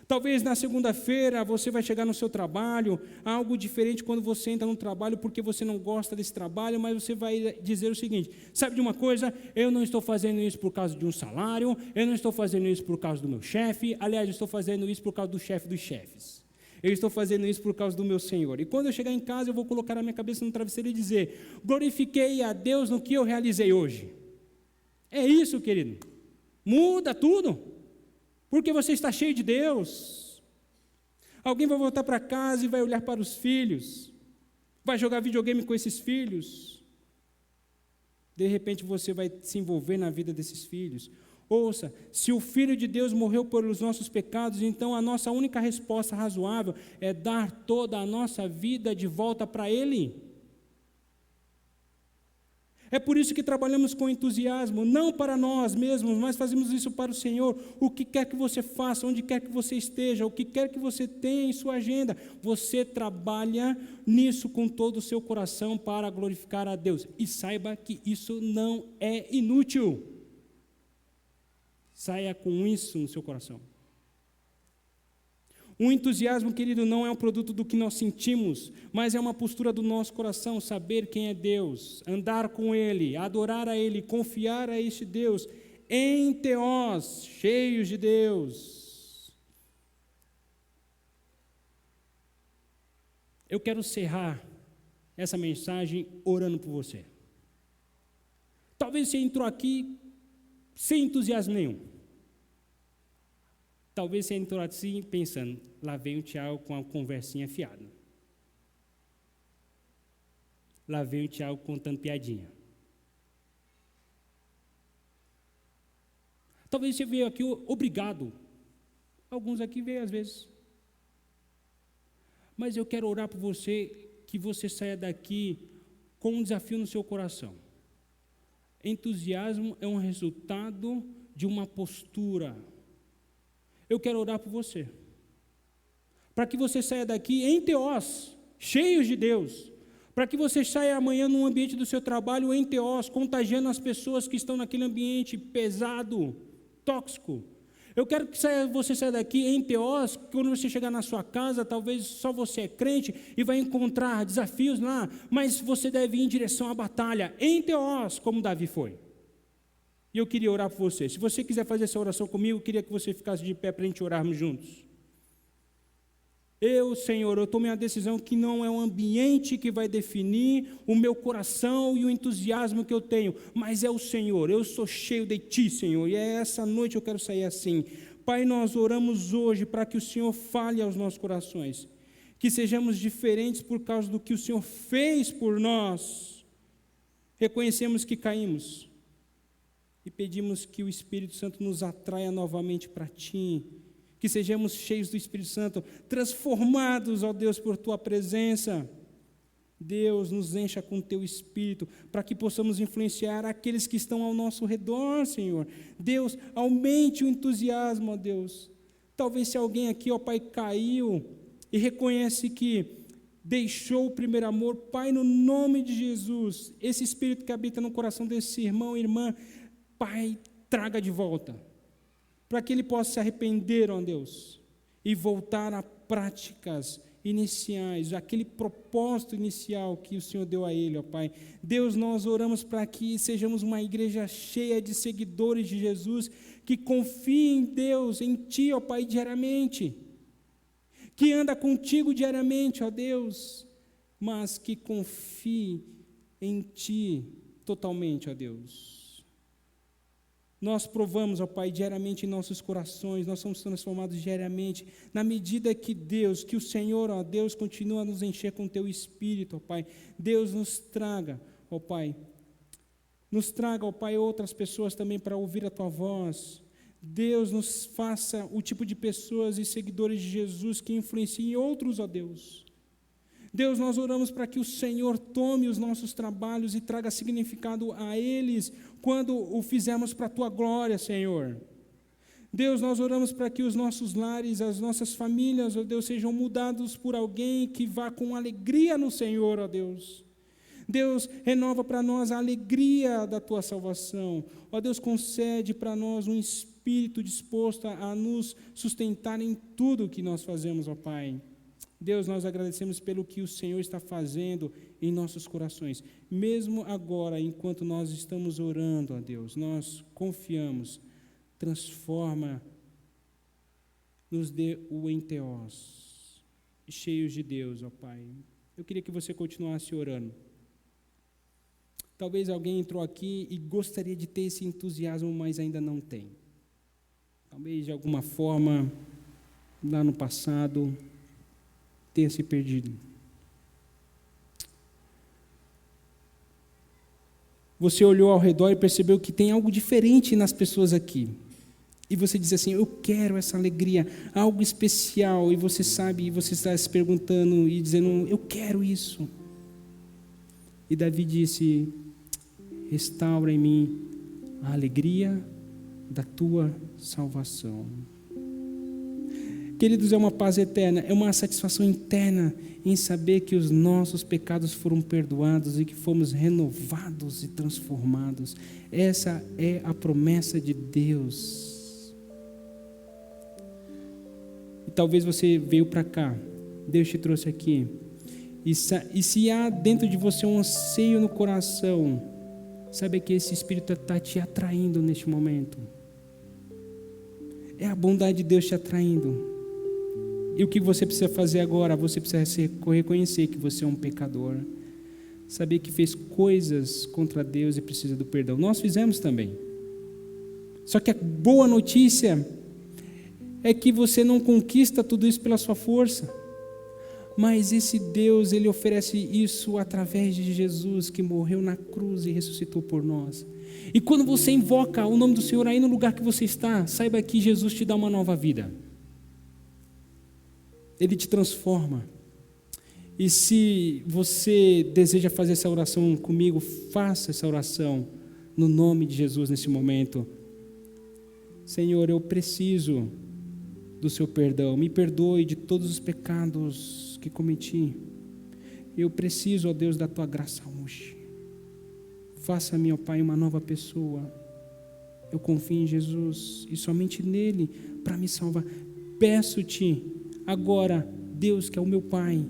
Talvez na segunda-feira você vai chegar no seu trabalho, algo diferente quando você entra no trabalho, porque você não gosta desse trabalho, mas você vai dizer o seguinte: sabe de uma coisa? Eu não estou fazendo isso por causa de um salário, eu não estou fazendo isso por causa do meu chefe, aliás, eu estou fazendo isso por causa do chefe dos chefes. Eu estou fazendo isso por causa do meu Senhor. E quando eu chegar em casa, eu vou colocar a minha cabeça no travesseiro e dizer: glorifiquei a Deus no que eu realizei hoje. É isso, querido. Muda tudo, porque você está cheio de Deus. Alguém vai voltar para casa e vai olhar para os filhos, vai jogar videogame com esses filhos. De repente você vai se envolver na vida desses filhos. Ouça, se o Filho de Deus morreu pelos nossos pecados, então a nossa única resposta razoável é dar toda a nossa vida de volta para Ele. É por isso que trabalhamos com entusiasmo, não para nós mesmos, mas fazemos isso para o Senhor. O que quer que você faça, onde quer que você esteja, o que quer que você tenha em sua agenda, você trabalha nisso com todo o seu coração para glorificar a Deus. E saiba que isso não é inútil. Saia com isso no seu coração. O entusiasmo, querido, não é um produto do que nós sentimos, mas é uma postura do nosso coração, saber quem é Deus, andar com Ele, adorar a Ele, confiar a este Deus, em teós, cheios de Deus. Eu quero encerrar essa mensagem orando por você. Talvez você entrou aqui sem entusiasmo nenhum. Talvez você entrou assim pensando, lá vem o Tiago com a conversinha fiada. Lá vem o Tiago contando piadinha. Talvez você veio aqui obrigado. Alguns aqui veio às vezes. Mas eu quero orar por você, que você saia daqui com um desafio no seu coração. Entusiasmo é um resultado de uma postura. Eu quero orar por você, para que você saia daqui em teós, cheios de Deus, para que você saia amanhã no ambiente do seu trabalho em teós, contagiando as pessoas que estão naquele ambiente pesado, tóxico. Eu quero que você saia daqui em teós, quando você chegar na sua casa, talvez só você é crente e vai encontrar desafios lá, mas você deve ir em direção à batalha, em teós, como Davi foi. E eu queria orar por você. Se você quiser fazer essa oração comigo, eu queria que você ficasse de pé para a gente orarmos juntos. Senhor, eu tomei a decisão que não é o ambiente que vai definir o meu coração e o entusiasmo que eu tenho, mas é o Senhor. Eu sou cheio de Ti, Senhor, e essa noite eu quero sair assim. Pai, nós oramos hoje para que o Senhor fale aos nossos corações, que sejamos diferentes por causa do que o Senhor fez por nós. Reconhecemos que caímos e pedimos que o Espírito Santo nos atraia novamente para Ti, que sejamos cheios do Espírito Santo, transformados, ó Deus, por Tua presença. Deus, nos encha com Teu Espírito, para que possamos influenciar aqueles que estão ao nosso redor, Senhor. Deus, aumente o entusiasmo, ó Deus. Talvez se alguém aqui, ó Pai, caiu e reconhece que deixou o primeiro amor, Pai, no nome de Jesus, esse Espírito que habita no coração desse irmão e irmã, Pai, traga de volta, para que ele possa se arrepender, ó Deus, e voltar a práticas iniciais, aquele propósito inicial que o Senhor deu a ele, ó Pai. Deus, nós oramos para que sejamos uma igreja cheia de seguidores de Jesus, que confiem em Deus, em Ti, ó Pai, diariamente, que anda contigo diariamente, ó Deus, mas que confie em Ti totalmente, ó Deus. Nós provamos, ó Pai, diariamente em nossos corações, nós somos transformados diariamente, na medida que Deus, que o Senhor, ó Deus, continua a nos encher com Teu Espírito, ó Pai. Deus nos traga, ó Pai, outras pessoas também para ouvir a Tua voz. Deus, nos faça o tipo de pessoas e seguidores de Jesus que influenciem outros, ó Deus. Deus, nós oramos para que o Senhor tome os nossos trabalhos e traga significado a eles quando o fizermos para a Tua glória, Senhor. Deus, nós oramos para que os nossos lares, as nossas famílias, ó Deus, sejam mudados por alguém que vá com alegria no Senhor, ó Deus. Deus, renova para nós a alegria da Tua salvação. Ó Deus, concede para nós um espírito disposto a nos sustentar em tudo o que nós fazemos, ó Pai. Deus, nós agradecemos pelo que o Senhor está fazendo em nossos corações. Mesmo agora, enquanto nós estamos orando, ó Deus, nós confiamos. Transforma, nos dê o enteós, cheios de Deus, ó Pai. Eu queria que você continuasse orando. Talvez alguém entrou aqui e gostaria de ter esse entusiasmo, mas ainda não tem. Talvez de alguma forma, lá no passado, tenha se perdido. você olhou ao redor e percebeu que tem algo diferente nas pessoas aqui. E você diz assim, eu quero essa alegria, algo especial. E você sabe, e você está se perguntando e dizendo, eu quero isso. E Davi disse, restaura em mim a alegria da tua salvação. Queridos, é uma paz eterna, é uma satisfação interna em saber que os nossos pecados foram perdoados e que fomos renovados e transformados. Essa é a promessa de Deus. E talvez você veio para cá, Deus te trouxe aqui, e se há dentro de você um anseio no coração, sabe que esse Espírito está te atraindo neste momento. É a bondade de Deus te atraindo. E o que você precisa fazer agora? Você precisa reconhecer que você é um pecador. Saber que fez coisas contra Deus e precisa do perdão. Nós fizemos também. Só que a boa notícia é que você não conquista tudo isso pela sua força. Mas esse Deus, Ele oferece isso através de Jesus, que morreu na cruz e ressuscitou por nós. E quando você invoca o nome do Senhor aí no lugar que você está, saiba que Jesus te dá uma nova vida. Ele te transforma. E se você deseja fazer essa oração comigo, faça essa oração no nome de Jesus nesse momento. Senhor, eu preciso do seu perdão. Me perdoe de todos os pecados que cometi. Eu preciso, ó Deus, da tua graça hoje. Faça-me, ó Pai, uma nova pessoa. Eu confio em Jesus e somente nele para me salvar. Peço-te agora, Deus, que é o meu Pai,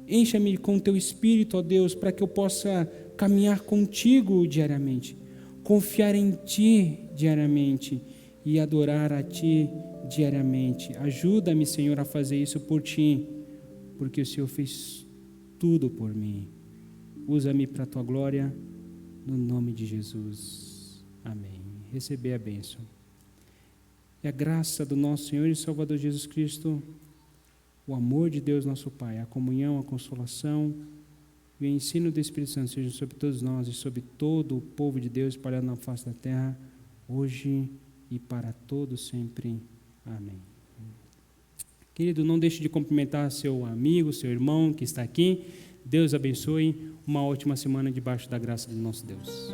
encha-me com o teu Espírito, ó Deus, para que eu possa caminhar contigo diariamente, confiar em ti diariamente e adorar a ti diariamente. Ajuda-me, Senhor, a fazer isso por ti, porque o Senhor fez tudo por mim. Usa-me para a tua glória, no nome de Jesus. Amém. Receber a bênção. E a graça do nosso Senhor e Salvador Jesus Cristo, o amor de Deus nosso Pai, a comunhão, a consolação e o ensino do Espírito Santo sejam sobre todos nós e sobre todo o povo de Deus espalhado na face da terra, hoje e para todos sempre. Amém. Querido, não deixe de cumprimentar seu amigo, seu irmão que está aqui. Deus abençoe. Uma ótima semana debaixo da graça do nosso Deus.